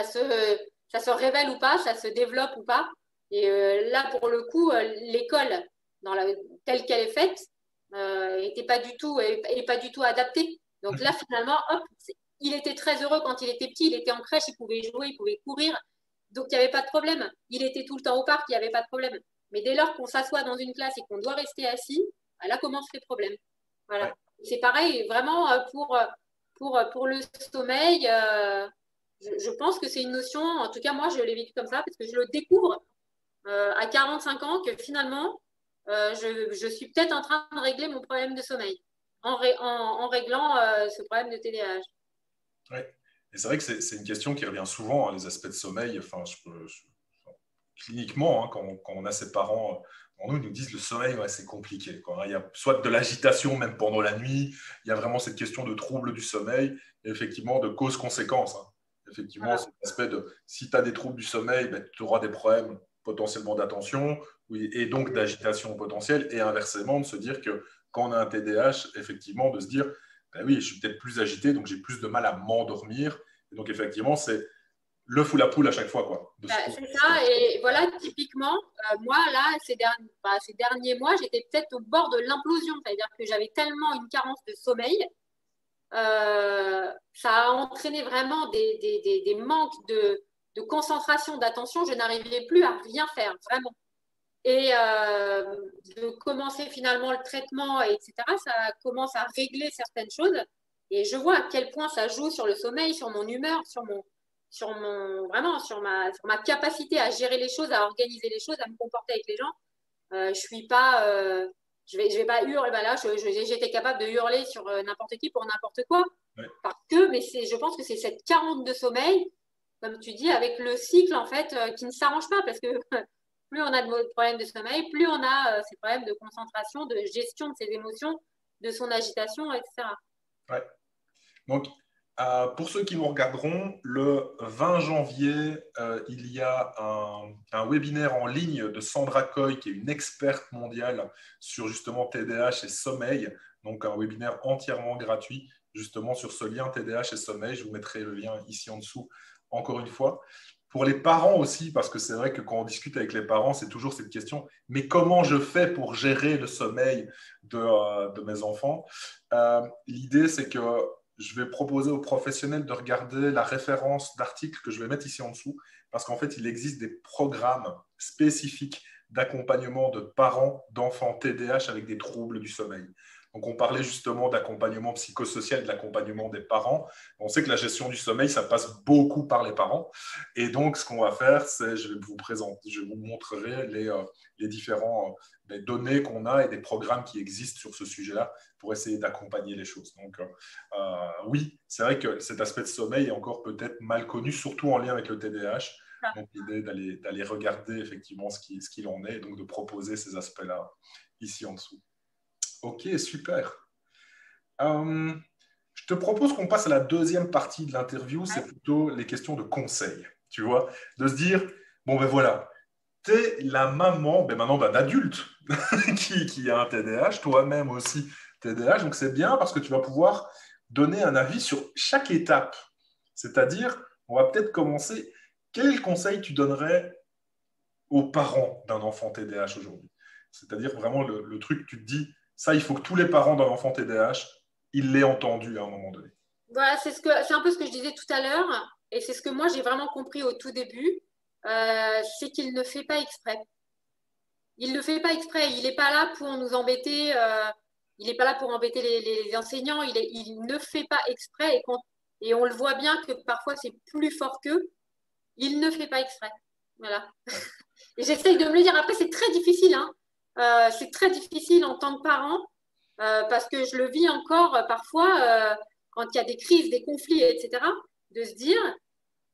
se révèle ou pas, ça se développe ou pas. Et là, pour le coup, l'école, telle qu'elle est faite, n'est pas du tout adaptée. Donc là, finalement, hop, il était très heureux quand il était petit, il était en crèche, il pouvait jouer, il pouvait courir. Donc, il n'y avait pas de problème. Il était tout le temps au parc, il n'y avait pas de problème. Mais dès lors qu'on s'assoit dans une classe et qu'on doit rester assis, là commencent les problèmes. Voilà. Ouais. C'est pareil, vraiment, pour le sommeil, je pense que c'est une notion, en tout cas, moi, je l'ai vécu comme ça, parce que je le découvre à 45 ans, que finalement, je suis peut-être en train de régler mon problème de sommeil en réglant ce problème de TDAH. Oui, et c'est vrai que c'est une question qui revient souvent, hein, les aspects de sommeil. Enfin, cliniquement, hein, quand on a ses parents en nous, ils nous disent le sommeil, ouais, c'est compliqué, quoi. Il y a soit de l'agitation même pendant la nuit, il y a vraiment cette question de troubles du sommeil, et effectivement de causes-conséquences. Hein. Effectivement, voilà. Cet aspect de si tu as des troubles du sommeil, ben, tu auras des problèmes potentiellement d'attention et donc d'agitation potentielle, et inversement, de se dire que quand on a un TDAH, effectivement, de se dire ben oui, je suis peut-être plus agité, donc j'ai plus de mal à m'endormir. Et donc, effectivement, c'est l'œuf ou la poule à chaque fois, quoi. C'est ça, et voilà, typiquement, moi, là, ces derniers mois, j'étais peut-être au bord de l'implosion, c'est-à-dire que j'avais tellement une carence de sommeil, ça a entraîné vraiment des manques de concentration, d'attention, je n'arrivais plus à rien faire, vraiment. Et de commencer finalement le traitement, etc., ça commence à régler certaines choses, et je vois à quel point ça joue sur le sommeil, sur mon humeur, vraiment sur ma capacité à gérer les choses, à organiser les choses, à me comporter avec les gens. Je suis pas, je vais pas hurler. Ben là, j'étais capable de hurler sur n'importe qui pour n'importe quoi. Ouais. Parce que, mais je pense que c'est cette carence de sommeil, comme tu dis, avec le cycle en fait, qui ne s'arrange pas parce que plus on a de problèmes de sommeil, plus on a ces problèmes de concentration, de gestion de ses émotions, de son agitation, etc. Ouais. Donc, Pour ceux qui nous regarderont, le 20 janvier, il y a un webinaire en ligne de Sandra Coy, qui est une experte mondiale sur justement TDAH et sommeil. Donc, un webinaire entièrement gratuit, justement sur ce lien TDAH et sommeil. Je vous mettrai le lien ici en dessous, encore une fois. Pour les parents aussi, parce que c'est vrai que quand on discute avec les parents, c'est toujours cette question, mais comment je fais pour gérer le sommeil de mes enfants? L'idée, c'est que je vais proposer aux professionnels de regarder la référence d'articles que je vais mettre ici en dessous, parce qu'en fait, il existe des programmes spécifiques d'accompagnement de parents d'enfants TDAH avec des troubles du sommeil. Donc, on parlait justement d'accompagnement psychosocial, de l'accompagnement des parents. On sait que la gestion du sommeil, ça passe beaucoup par les parents. Et donc, ce qu'on va faire, c'est, je vais vous présenter, je vous montrerai les différents les données qu'on a et des programmes qui existent sur ce sujet-là pour essayer d'accompagner les choses. Donc, oui, c'est vrai que cet aspect de sommeil est encore peut-être mal connu, surtout en lien avec le TDAH. Donc, l'idée d'aller regarder effectivement ce qu'il en est et donc de proposer ces aspects-là ici en dessous. Ok, super. Je te propose qu'on passe à la deuxième partie de l'interview, c'est plutôt les questions de conseil, tu vois, de se dire, bon ben voilà, tu es la maman, ben maintenant d'un adulte qui a un TDAH, toi-même aussi TDAH, donc c'est bien parce que tu vas pouvoir donner un avis sur chaque étape. C'est-à-dire, on va peut-être commencer, quel conseil tu donnerais aux parents d'un enfant TDAH aujourd'hui? C'est-à-dire vraiment le truc, tu te dis, ça, il faut que tous les parents d'un enfant TDAH, ils l'aient entendu à un moment donné. Voilà, c'est un peu ce que je disais tout à l'heure, et c'est ce que moi j'ai vraiment compris au tout début, c'est qu'il ne fait pas exprès. Il ne fait pas exprès, il n'est pas là pour nous embêter, il n'est pas là pour embêter les enseignants, il ne fait pas exprès, et on le voit bien que parfois c'est plus fort qu'eux, il ne fait pas exprès. Voilà. Et j'essaye de me le dire. Après, c'est très difficile, hein. C'est très difficile en tant que parent, parce que je le vis encore parfois quand il y a des crises, des conflits, etc., de se dire,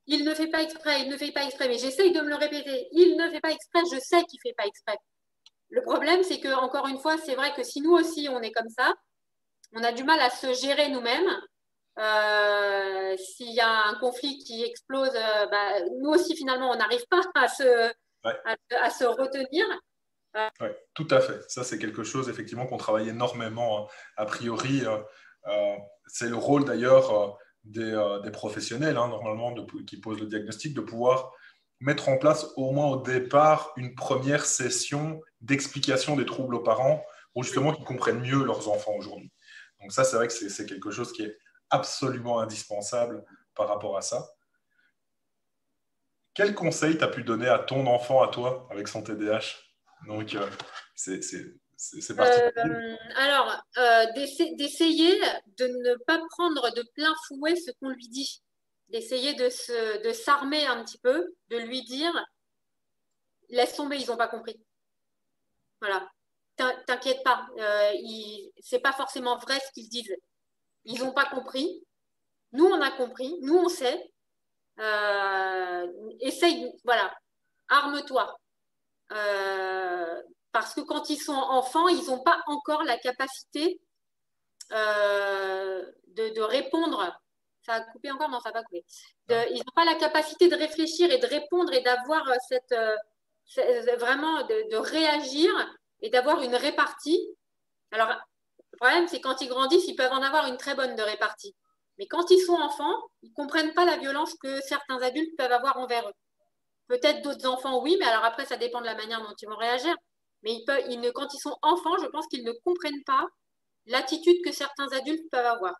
il ne fait pas exprès, il ne fait pas exprès, mais j'essaye de me le répéter, il ne fait pas exprès, je sais qu'il ne fait pas exprès. Le problème, c'est que, encore une fois, c'est vrai que si nous aussi on est comme ça, on a du mal à se gérer nous-mêmes. S'il y a un conflit qui explose, nous aussi finalement on n'arrive pas Ouais. à se retenir. Oui, tout à fait. Ça, c'est quelque chose, effectivement, qu'on travaille énormément, hein. A priori, c'est le rôle, d'ailleurs, des professionnels, hein, normalement, qui posent le diagnostic, de pouvoir mettre en place, au moins au départ, une première session d'explication des troubles aux parents pour justement qu'ils comprennent mieux leurs enfants aujourd'hui. Donc ça, c'est vrai que c'est quelque chose qui est absolument indispensable par rapport à ça. Quel conseil t'as pu donner à ton enfant, à toi, avec son TDAH? Donc, c'est particulier. Alors, d'essayer de ne pas prendre de plein fouet ce qu'on lui dit, d'essayer de s'armer un petit peu, de lui dire, laisse tomber, ils n'ont pas compris. Voilà, t'inquiète pas, c'est pas forcément vrai ce qu'ils disent. Ils n'ont pas compris. Nous, on a compris. Nous, on sait. Essaye, voilà, arme-toi. Parce que quand ils sont enfants, ils n'ont pas encore la capacité de répondre. Ça a coupé encore? Non, ça va couper. Ils n'ont pas la capacité de réfléchir et de répondre et d'avoir vraiment de réagir et d'avoir une répartie. Alors, le problème, c'est quand ils grandissent, ils peuvent en avoir une très bonne de répartie. Mais quand ils sont enfants, ils ne comprennent pas la violence que certains adultes peuvent avoir envers eux. Peut-être d'autres enfants, oui, mais alors après, ça dépend de la manière dont ils vont réagir. Mais quand ils sont enfants, je pense qu'ils ne comprennent pas l'attitude que certains adultes peuvent avoir.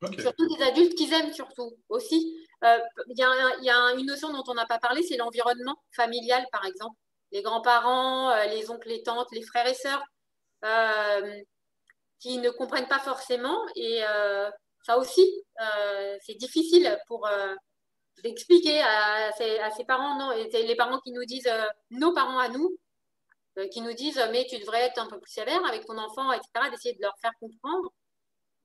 Okay. Surtout des adultes qu'ils aiment surtout aussi. Il y a une notion dont on n'a pas parlé, c'est l'environnement familial, par exemple. Les grands-parents, les oncles, les tantes, les frères et sœurs, qui ne comprennent pas forcément. Et ça aussi, c'est difficile pour d'expliquer à ses parents, non, les parents qui nous disent, nos parents à nous, qui nous disent, mais tu devrais être un peu plus sévère avec ton enfant, etc., d'essayer de leur faire comprendre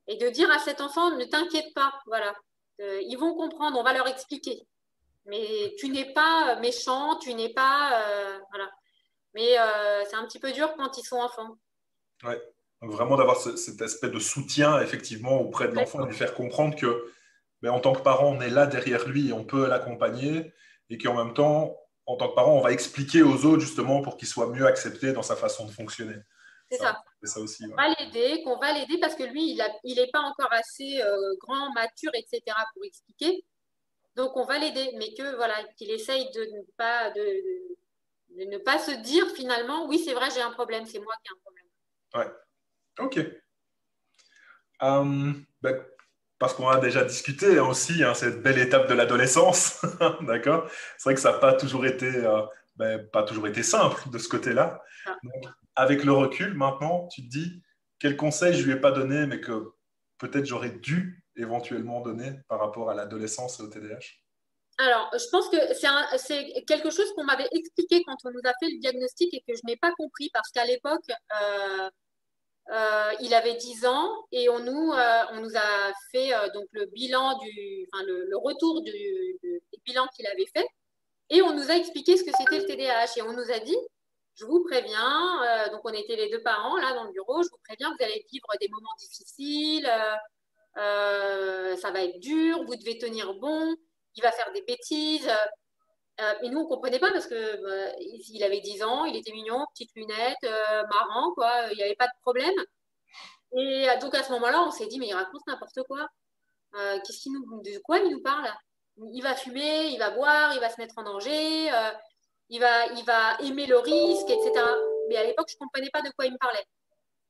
et de dire à cet enfant, ne t'inquiète pas, voilà, ils vont comprendre, on va leur expliquer. Mais tu n'es pas méchant, tu n'es pas, voilà. Mais c'est un petit peu dur quand ils sont enfants. Ouais. Donc vraiment d'avoir cet aspect de soutien, effectivement, auprès de l'enfant et de lui faire comprendre que mais en tant que parent, on est là derrière lui et on peut l'accompagner, et qu'en même temps, en tant que parent, on va expliquer aux autres justement pour qu'il soit mieux accepté dans sa façon de fonctionner. C'est ça. C'est ça aussi. Ouais. Qu'on va l'aider parce que lui, il n'est pas encore assez grand, mature, etc. pour expliquer. Donc, on va l'aider, mais que voilà, qu'il essaye de ne pas se dire finalement, oui, c'est vrai, j'ai un problème, c'est moi qui ai un problème. Ouais, ok. Ben, parce qu'on a déjà discuté aussi, hein, cette belle étape de l'adolescence, d'accord? C'est vrai que ça n'a pas toujours été simple de ce côté-là. Ah. Donc, avec le recul, maintenant, tu te dis, quel conseil je lui ai pas donné, mais que peut-être j'aurais dû éventuellement donner par rapport à l'adolescence et au TDAH? Alors, je pense que c'est quelque chose qu'on m'avait expliqué quand on nous a fait le diagnostic et que je n'ai pas compris parce qu'à l'époque, il avait 10 ans et on nous a fait donc le bilan le retour du bilan qu'il avait fait et on nous a expliqué ce que c'était le TDAH et on nous a dit, je vous préviens, donc on était les deux parents là dans le bureau, je vous préviens, vous allez vivre des moments difficiles, ça va être dur, vous devez tenir bon, il va faire des bêtises. Et nous, on ne comprenait pas parce que il avait 10 ans, il était mignon, petites lunettes, marrant, quoi, il n'y avait pas de problème. Et donc à ce moment-là, on s'est dit, mais il raconte n'importe quoi. De quoi il nous parle? Il va fumer, il va boire, il va se mettre en danger, il va aimer le risque, etc. Mais à l'époque, je ne comprenais pas de quoi il me parlait.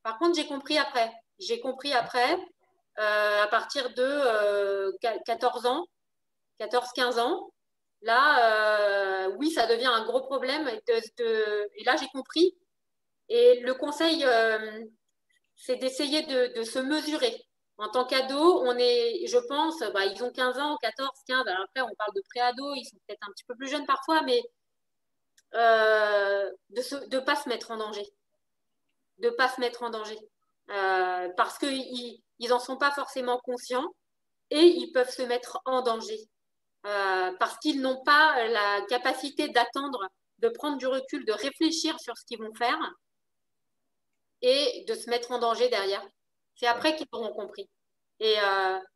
Par contre, j'ai compris après. J'ai compris après, à partir de 14 ans, 14-15 ans. Là, oui, ça devient un gros problème. Et là, j'ai compris. Et le conseil, c'est d'essayer de se mesurer. En tant qu'ado, je pense, ils ont 15 ans, 14, 15. Alors après, on parle de pré-ado, ils sont peut-être un petit peu plus jeunes parfois, mais de ne pas se mettre en danger. De ne pas se mettre en danger. Parce qu'ils n'en sont pas forcément conscients et ils peuvent se mettre en danger. Parce qu'ils n'ont pas la capacité d'attendre, de prendre du recul, de réfléchir sur ce qu'ils vont faire et de se mettre en danger derrière. C'est après qu'ils auront compris. Et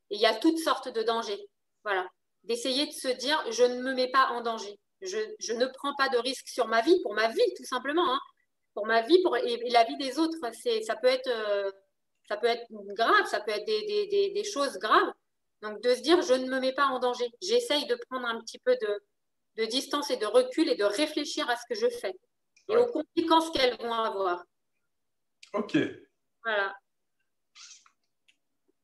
il y a toutes sortes de dangers. Voilà. D'essayer de se dire, je ne me mets pas en danger. Je ne prends pas de risque sur ma vie, pour ma vie, tout simplement. Hein. Pour ma vie et la vie des autres. Ça peut être grave, ça peut être des choses graves. Donc, de se dire, je ne me mets pas en danger. J'essaye de prendre un petit peu de distance et de recul et de réfléchir à ce que je fais et aux conséquences qu'elles vont avoir. Ok. Voilà.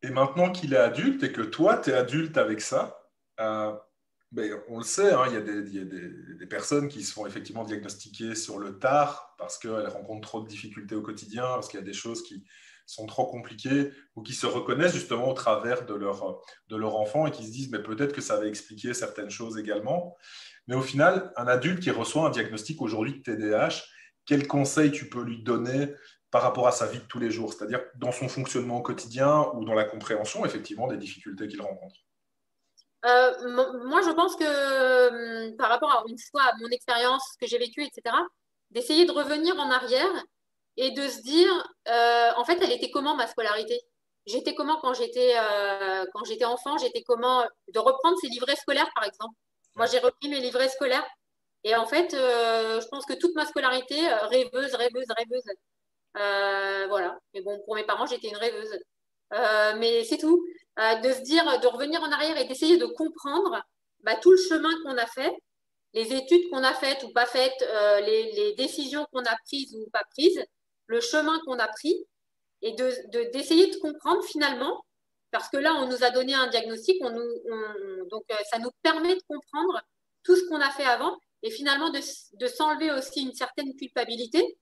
Et maintenant qu'il est adulte et que toi, tu es adulte avec ça, ben, on le sait, hein, il y a des personnes qui se font effectivement diagnostiquer sur le tard parce qu'elles rencontrent trop de difficultés au quotidien, parce qu'il y a des choses qui sont trop compliquées ou qui se reconnaissent justement au travers de leur enfant et qui se disent mais peut-être que ça va expliquer certaines choses également. Mais au final, un adulte qui reçoit un diagnostic aujourd'hui de TDAH, quel conseil tu peux lui donner par rapport à sa vie de tous les jours, c'est-à-dire dans son fonctionnement au quotidien ou dans la compréhension effectivement des difficultés qu'il rencontre? Moi, je pense que par rapport à une fois à mon expérience, ce que j'ai vécu, etc., d'essayer de revenir en arrière et de se dire, en fait, elle était comment ma scolarité? J'étais comment quand j'étais enfant? J'étais comment? De reprendre ces livrets scolaires, par exemple. Moi, j'ai repris mes livrets scolaires et en fait, je pense que toute ma scolarité, rêveuse, rêveuse, rêveuse. Voilà. Mais bon, pour mes parents, j'étais une rêveuse. Mais c'est tout. De se dire, de revenir en arrière et d'essayer de comprendre tout le chemin qu'on a fait, les études qu'on a faites ou pas faites, les décisions qu'on a prises ou pas prises, le chemin qu'on a pris, et d'essayer de comprendre finalement, parce que là, on nous a donné un diagnostic, donc ça nous permet de comprendre tout ce qu'on a fait avant, et finalement de s'enlever aussi une certaine culpabilité,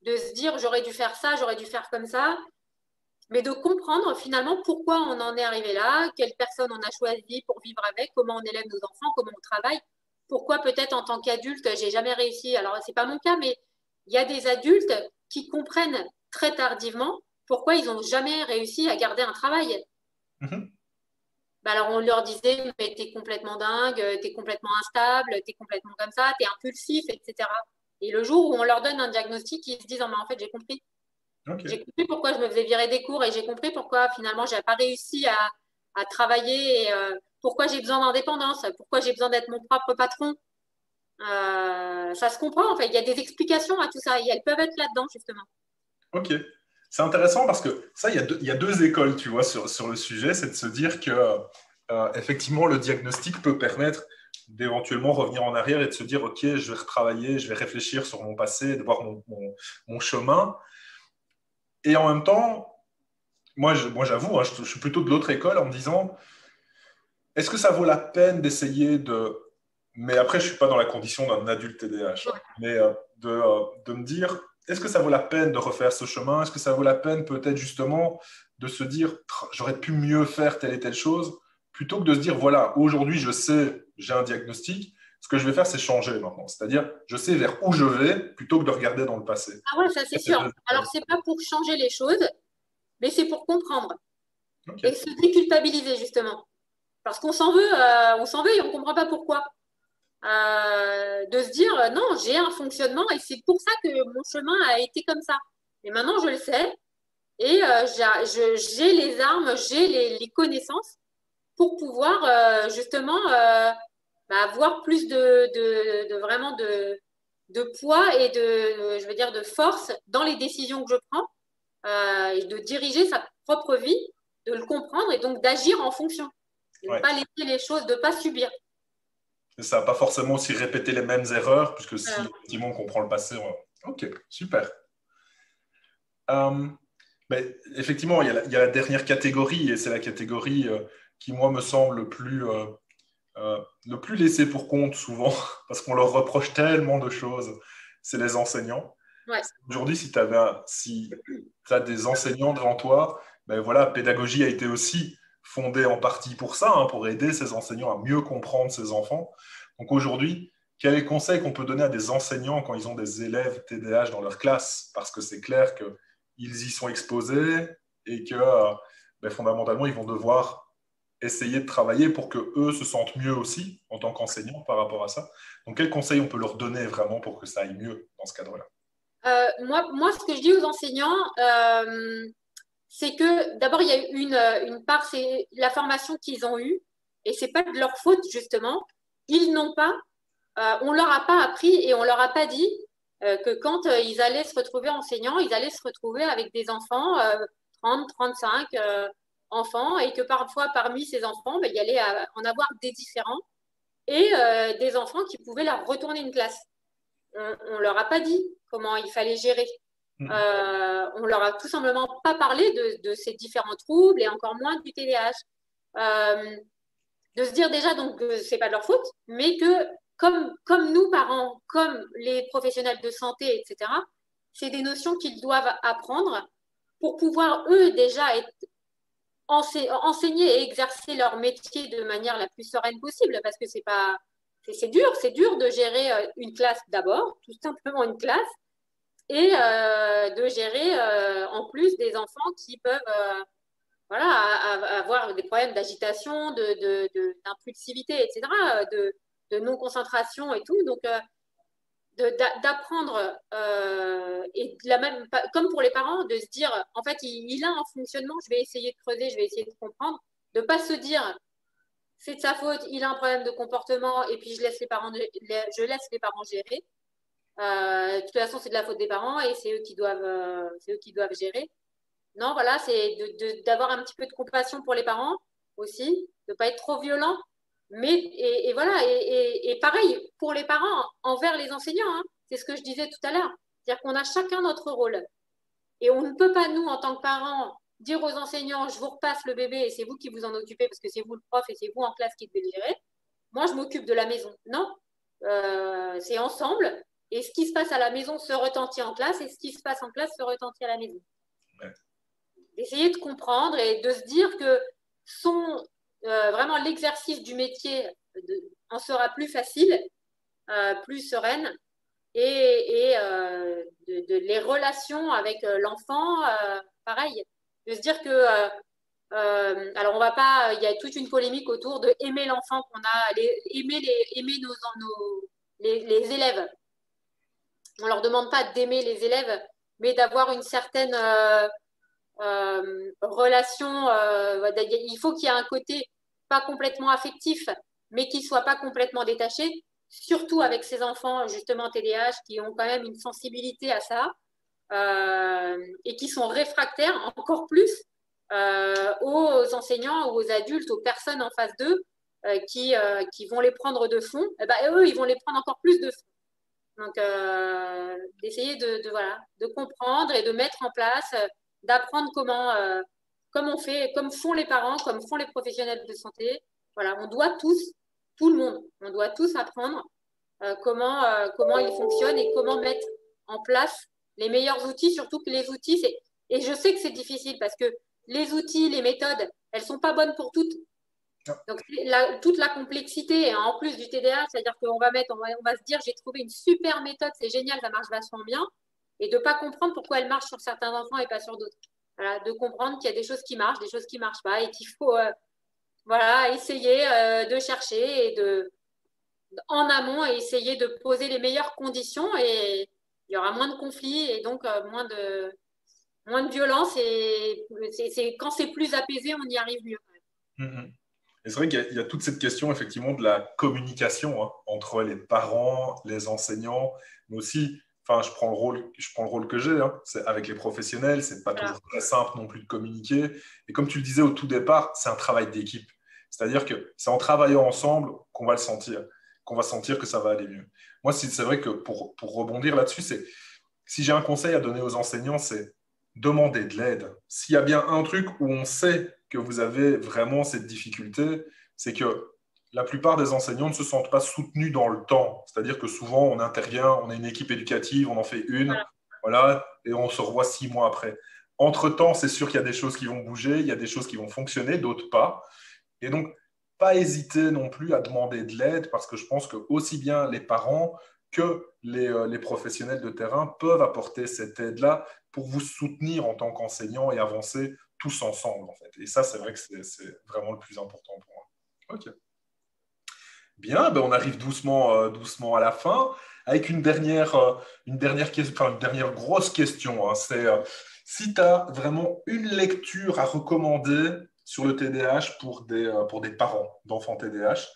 de se dire j'aurais dû faire ça, j'aurais dû faire comme ça, mais de comprendre finalement pourquoi on en est arrivé là, quelle personne on a choisi pour vivre avec, comment on élève nos enfants, comment on travaille, pourquoi peut-être en tant qu'adulte, j'ai jamais réussi. Alors, c'est pas mon cas, mais il y a des adultes qui comprennent très tardivement pourquoi ils n'ont jamais réussi à garder un travail. Mm-hmm. Alors, on leur disait, mais t'es complètement dingue, t'es complètement instable, t'es complètement comme ça, t'es impulsif, etc. Et le jour où on leur donne un diagnostic, ils se disent, oh, mais en fait, j'ai compris. Okay. J'ai compris pourquoi je me faisais virer des cours et j'ai compris pourquoi finalement, je n'avais pas réussi à travailler et pourquoi j'ai besoin d'indépendance, pourquoi j'ai besoin d'être mon propre patron. Ça se comprend, en fait. Il y a des explications à tout ça et elles peuvent être là-dedans, justement. Ok. C'est intéressant parce que ça, il y a deux écoles, tu vois, sur le sujet. C'est de se dire que, effectivement, le diagnostic peut permettre d'éventuellement revenir en arrière et de se dire, OK, je vais retravailler, je vais réfléchir sur mon passé, de voir mon chemin. Et en même temps, moi j'avoue, hein, je suis plutôt de l'autre école en me disant, est-ce que ça vaut la peine d'essayer de... Mais après, je ne suis pas dans la condition d'un adulte TDAH, hein, mais de me dire, est-ce que ça vaut la peine de refaire ce chemin? Est-ce que ça vaut la peine peut-être justement de se dire, j'aurais pu mieux faire telle et telle chose, plutôt que de se dire, voilà, aujourd'hui, je sais, j'ai un diagnostic, ce que je vais faire, c'est changer maintenant. C'est-à-dire, je sais vers où je vais, plutôt que de regarder dans le passé. Ah ouais, ça c'est sûr. Alors, c'est pas pour changer les choses, mais c'est pour comprendre Ok. et se déculpabiliser, justement. Parce qu'on s'en veut, et on ne comprend pas pourquoi. De se dire, non, j'ai un fonctionnement et c'est pour ça que mon chemin a été comme ça. Et maintenant, je le sais et j'ai les armes, j'ai les connaissances pour pouvoir justement avoir plus vraiment de poids et je veux dire, de force dans les décisions que je prends et de diriger sa propre vie, de le comprendre et donc d'agir en fonction. De ne Ouais. pas laisser les choses, de ne pas subir. Et ça va pas forcément aussi répéter les mêmes erreurs, puisque si effectivement on comprend le passé, ok, super. Euh, mais effectivement, il y a la dernière catégorie, et c'est la catégorie qui, moi, me semble le plus laissée pour compte souvent, parce qu'on leur reproche tellement de choses, c'est les enseignants. Ouais. Aujourd'hui, si tu as des enseignants devant toi, ben voilà, pédagogie a été aussi fondée en partie pour ça, hein, pour aider ces enseignants à mieux comprendre ces enfants. Donc aujourd'hui, quel est le conseil qu'on peut donner à des enseignants quand ils ont des élèves TDAH dans leur classe? Parce que c'est clair qu'ils y sont exposés et que ben, fondamentalement, ils vont devoir essayer de travailler pour que eux se sentent mieux aussi en tant qu'enseignants par rapport à ça. Donc quel conseil on peut leur donner vraiment pour que ça aille mieux dans ce cadre-là? Moi, ce que je dis aux enseignants, c'est que d'abord, il y a une part, c'est la formation qu'ils ont eue, et c'est pas de leur faute, justement. Ils n'ont pas, on leur a pas appris et on leur a pas dit que quand ils allaient se retrouver enseignants, ils allaient se retrouver avec des enfants, 30, 35 enfants, et que parfois, parmi ces enfants, ben, il y allait en avoir des différents et des enfants qui pouvaient leur retourner une classe. On leur a pas dit comment il fallait gérer. On leur a tout simplement pas parlé de ces différents troubles et encore moins du TDAH. De se dire déjà donc que c'est pas de leur faute, mais que comme nous parents, comme les professionnels de santé, etc., c'est des notions qu'ils doivent apprendre pour pouvoir eux déjà être enseigner et exercer leur métier de manière la plus sereine possible, parce que c'est dur de gérer une classe d'abord, tout simplement une classe, et de gérer en plus des enfants qui peuvent voilà, avoir des problèmes d'agitation, d'impulsivité, etc., de non-concentration et tout. Donc, d'apprendre, et même, comme pour les parents, de se dire, en fait, il a un fonctionnement, je vais essayer de creuser, je vais essayer de comprendre, de ne pas se dire, c'est de sa faute, il a un problème de comportement, et puis je laisse les parents gérer. De toute façon, c'est de la faute des parents et c'est eux qui doivent gérer. Non, voilà, c'est d'avoir un petit peu de compassion pour les parents aussi, de ne pas être trop violent. Mais, et voilà, et pareil pour les parents envers les enseignants, hein, c'est ce que je disais tout à l'heure. C'est-à-dire qu'on a chacun notre rôle. Et on ne peut pas, nous, en tant que parents, dire aux enseignants, je vous repasse le bébé et c'est vous qui vous en occupez parce que c'est vous le prof et c'est vous en classe qui devez le gérer. Moi, je m'occupe de la maison. Non, c'est ensemble. Et ce qui se passe à la maison se retentit en classe et ce qui se passe en classe se retentit à la maison. Ouais. D'essayer de comprendre et de se dire que vraiment l'exercice du métier en sera plus facile, plus sereine et les relations avec l'enfant, pareil. De se dire que alors on va pas, il y a toute une polémique autour de aimer l'enfant qu'on a, aimer les élèves. On leur demande pas d'aimer les élèves, mais d'avoir une certaine relation, il faut qu'il y ait un côté pas complètement affectif, mais qui soit pas complètement détaché, surtout avec ces enfants justement TDAH qui ont quand même une sensibilité à ça et qui sont réfractaires encore plus aux enseignants ou aux adultes, aux personnes en face d'eux qui vont les prendre de fond. Et ben, eux, ils vont les prendre encore plus de fond. Donc, d'essayer voilà, de comprendre et de mettre en place, d'apprendre comme on fait, comme font les parents, comme font les professionnels de santé. Voilà, on doit tous, tout le monde, on doit tous apprendre comment ils fonctionnent et comment mettre en place les meilleurs outils, surtout que les outils, et je sais que c'est difficile parce que les outils, les méthodes, elles ne sont pas bonnes pour toutes. Donc, toute la complexité, en plus du TDAH, c'est-à-dire qu'on va se dire, j'ai trouvé une super méthode, c'est génial, ça marche vachement bien, et de ne pas comprendre pourquoi elle marche sur certains enfants et pas sur d'autres. Voilà, de comprendre qu'il y a des choses qui marchent, des choses qui ne marchent pas, et qu'il faut voilà, essayer de chercher et en amont et essayer de poser les meilleures conditions et il y aura moins de conflits et donc moins de violence et quand c'est plus apaisé, on y arrive mieux. Et c'est vrai qu'il y a toute cette question effectivement de la communication entre les parents, les enseignants, mais aussi, enfin, je prends le rôle que j'ai, c'est avec les professionnels, c'est pas toujours très simple non plus de communiquer. Et comme tu le disais au tout départ, c'est un travail d'équipe. C'est-à-dire que c'est en travaillant ensemble qu'on va le sentir, qu'on va sentir que ça va aller mieux. Moi, c'est vrai que pour rebondir là-dessus, si j'ai un conseil à donner aux enseignants, c'est demander de l'aide. S'il y a bien un truc où on sait que vous avez vraiment cette difficulté, c'est que la plupart des enseignants ne se sentent pas soutenus dans le temps. C'est-à-dire que souvent, on intervient, on a une équipe éducative, on en fait une, voilà, et on se revoit 6 mois après. Entre-temps, c'est sûr qu'il y a des choses qui vont bouger, il y a des choses qui vont fonctionner, d'autres pas. Et donc, pas hésiter non plus à demander de l'aide, parce que je pense que aussi bien les parents que les professionnels de terrain peuvent apporter cette aide-là pour vous soutenir en tant qu'enseignant et avancer tous ensemble, en fait. Et ça, c'est vrai que c'est vraiment le plus important pour moi. OK. Bien, ben on arrive doucement à la fin, avec une dernière question, enfin, une dernière grosse question. C'est si tu as vraiment une lecture à recommander sur le TDAH pour des parents d'enfants TDAH,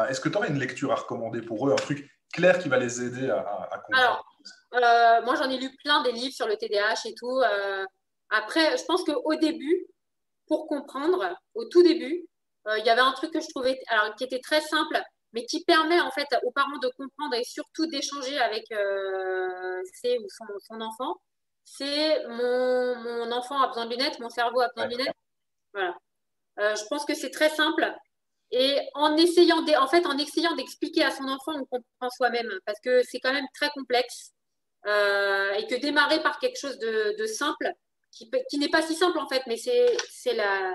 est-ce que tu aurais une lecture à recommander pour eux, un truc clair qui va les aider à comprendre? Alors, moi, j'en ai lu plein des livres sur le TDAH et tout. Après, je pense qu'au début, pour comprendre, au tout début, il y avait un truc que je trouvais, alors, qui était très simple, mais qui permet en fait aux parents de comprendre et surtout d'échanger avec ses ou son enfant. C'est mon enfant a besoin de lunettes, mon cerveau a besoin de lunettes. Voilà. Je pense que c'est très simple. Et en essayant d'expliquer à son enfant, on comprend soi-même, parce que c'est quand même très complexe. Et que démarrer par quelque chose de simple, qui n'est pas si simple en fait, mais c'est la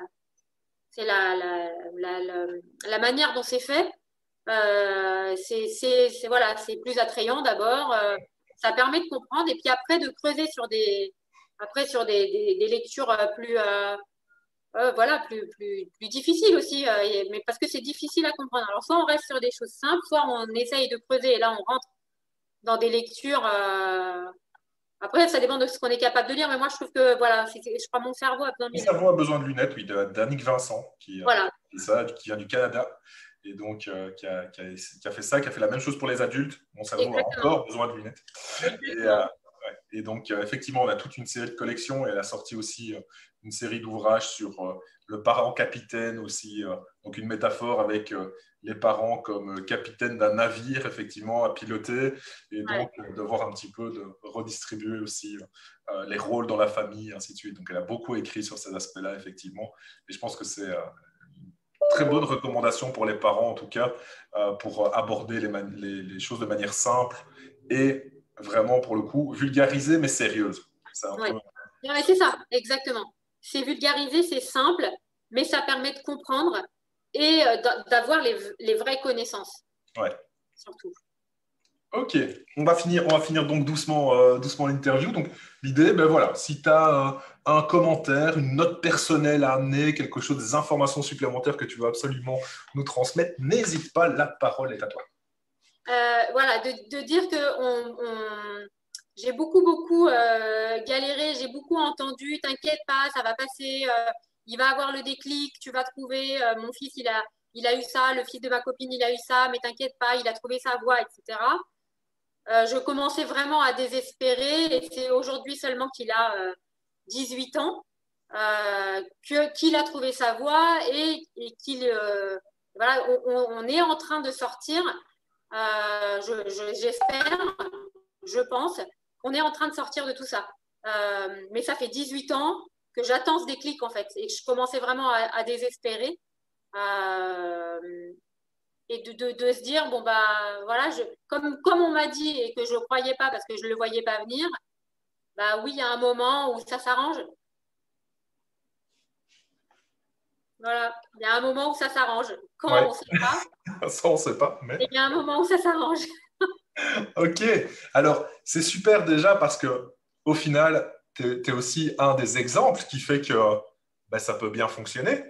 manière dont c'est fait. Voilà, c'est plus attrayant d'abord. Ça permet de comprendre et puis après de creuser sur des lectures plus difficiles aussi, mais parce que c'est difficile à comprendre. Alors soit on reste sur des choses simples, soit on essaye de creuser et là on rentre dans des lectures. Après, ça dépend de ce qu'on est capable de lire, mais moi je trouve que voilà, je crois mon cerveau a besoin de Mon lunettes. cerveau a besoin de lunettes, oui, d'Annick Vincent, Voilà. qui vient du Canada, et donc qui a fait ça, qui a fait la même chose pour les adultes. Mon cerveau Exactement. a encore besoin de lunettes. Et donc, effectivement, on a toute une série de collections, et elle a sorti aussi une série d'ouvrages sur le parent capitaine aussi, donc une métaphore avec les parents comme capitaine d'un navire, effectivement, à piloter, et donc de voir un petit peu, de redistribuer aussi les rôles dans la famille, et ainsi de suite. Donc, elle a beaucoup écrit sur ces aspects-là, effectivement, et je pense que c'est une très bonne recommandation pour les parents, en tout cas, pour aborder les choses de manière simple et vraiment, pour le coup, vulgarisée, mais sérieuse. C'est un peu... Ouais, c'est ça, exactement. C'est vulgarisé, c'est simple, mais ça permet de comprendre et d'avoir les vraies connaissances. Ouais. Surtout. Ok, on va finir donc doucement l'interview. Donc l'idée, ben voilà, si tu as un commentaire, une note personnelle à amener, quelque chose, des informations supplémentaires que tu veux absolument nous transmettre, n'hésite pas, la parole est à toi. Voilà, de dire que j'ai beaucoup galéré, j'ai beaucoup entendu, t'inquiète pas, ça va passer, il va avoir le déclic, tu vas trouver, mon fils, il a eu ça, le fils de ma copine, il a eu ça, mais t'inquiète pas, il a trouvé sa voie, etc. Je commençais vraiment à désespérer et c'est aujourd'hui seulement qu'il a 18 ans qu'il a trouvé sa voie et qu'il voilà, on est en train de sortir. J'espère, je pense qu'on est en train de sortir de tout ça. Mais ça fait 18 ans que j'attends ce déclic en fait et que je commençais vraiment à désespérer. Et de se dire, bon, bah voilà, comme on m'a dit et que je ne croyais pas parce que je ne le voyais pas venir, bah oui, il y a un moment où ça s'arrange. Voilà, il y a un moment où ça s'arrange. Quand, Ouais, on ne sait pas, ça on ne sait pas, mais… mais il y a un moment où ça s'arrange. Ok, alors c'est super déjà parce que au final, tu es aussi un des exemples qui fait que ben, ça peut bien fonctionner,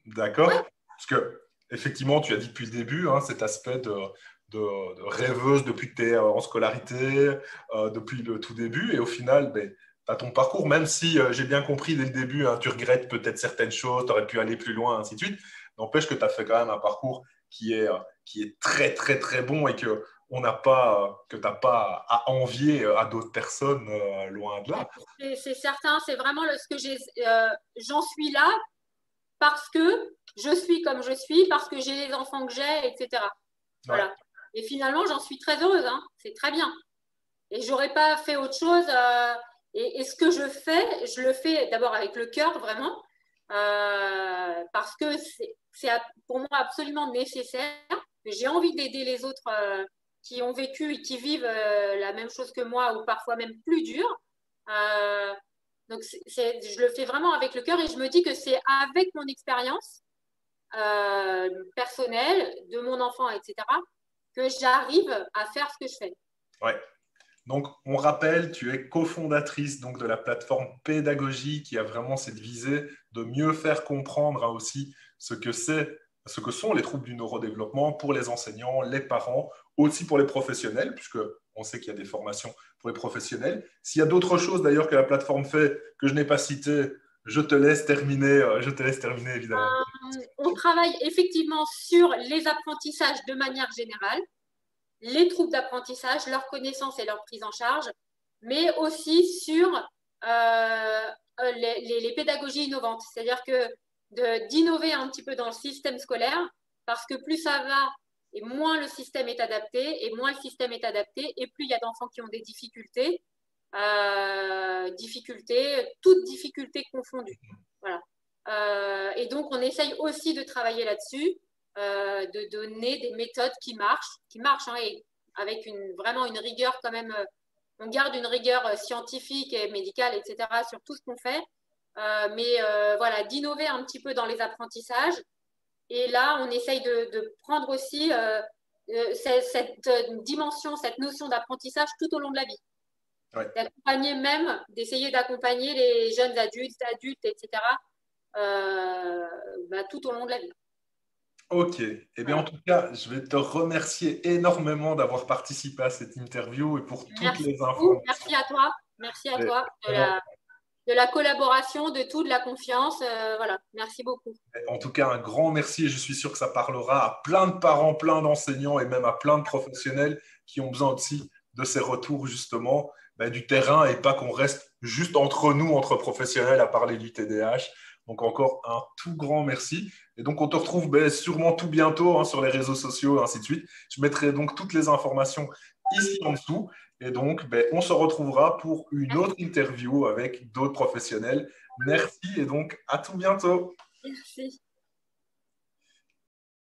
Ouais, d'accord? Parce que effectivement, tu as dit depuis le début, hein, cet aspect de rêveuse depuis que tu es en scolarité, depuis le tout début, et au final, ben, tu as ton parcours, même si j'ai bien compris dès le début, hein, tu regrettes peut-être certaines choses, tu aurais pu aller plus loin, ainsi de suite, n'empêche que tu as fait quand même un parcours qui est très, très, très bon et que on n'a pas, que tu n'as pas à envier à d'autres personnes loin de là. c'est certain, c'est vraiment ce que j'en suis là parce que je suis comme je suis, parce que j'ai les enfants que j'ai, etc. Ouais, Voilà. Et finalement, j'en suis très heureuse, hein. C'est très bien. Et j'aurais pas fait autre chose. Et ce que je le fais d'abord avec le cœur, vraiment, parce que c'est pour moi absolument nécessaire. J'ai envie d'aider les autres qui ont vécu et qui vivent la même chose que moi, ou parfois même plus dur. Euh, donc, je le fais vraiment avec le cœur et je me dis que c'est avec mon expérience personnelle, de mon enfant, etc., que j'arrive à faire ce que je fais. ouais. Donc, on rappelle, tu es cofondatrice donc, de la plateforme Pédagogie qui a vraiment cette visée de mieux faire comprendre hein, aussi ce que c'est, ce que sont les troubles du neurodéveloppement pour les enseignants, les parents, aussi pour les professionnels, puisque on sait qu'il y a des formations pour les professionnels. S'il y a d'autres choses d'ailleurs que la plateforme fait que je n'ai pas citées, je te laisse terminer évidemment. On travaille effectivement sur les apprentissages de manière générale, les troubles d'apprentissage, leur connaissance et leur prise en charge, mais aussi sur les pédagogies innovantes. C'est-à-dire que d'innover un petit peu dans le système scolaire, parce que plus ça va et moins le système est adapté, et moins le système est adapté, et plus il y a d'enfants qui ont des difficultés, toutes difficultés confondues. Voilà. Et donc, on essaye aussi de travailler là-dessus, de donner des méthodes qui marchent hein, et avec vraiment une rigueur quand même. On garde une rigueur scientifique et médicale, etc., sur tout ce qu'on fait. Mais voilà, d'innover un petit peu dans les apprentissages. Et là, on essaye de prendre aussi cette dimension, cette notion d'apprentissage tout au long de la vie. Ouais. D'accompagner même, d'essayer d'accompagner les jeunes adultes, etc., tout au long de la vie. Ok. Eh bien, en Voilà. tout cas, je vais te remercier énormément d'avoir participé à cette interview et pour toutes Merci les beaucoup. informations. Merci à Et toi vraiment, de la collaboration, de tout, de la confiance. Voilà, merci beaucoup. en tout cas, un grand merci et je suis sûr que ça parlera à plein de parents, plein d'enseignants et même à plein de professionnels qui ont besoin aussi de ces retours justement ben, du terrain et pas qu'on reste juste entre nous, entre professionnels, à parler du TDAH. Donc encore un tout grand merci. Et donc on te retrouve ben, sûrement tout bientôt hein, sur les réseaux sociaux et ainsi de suite. Je mettrai donc toutes les informations ici en dessous. Et donc ben, on se retrouvera pour une autre interview avec d'autres professionnels. Merci et donc à tout bientôt. Merci.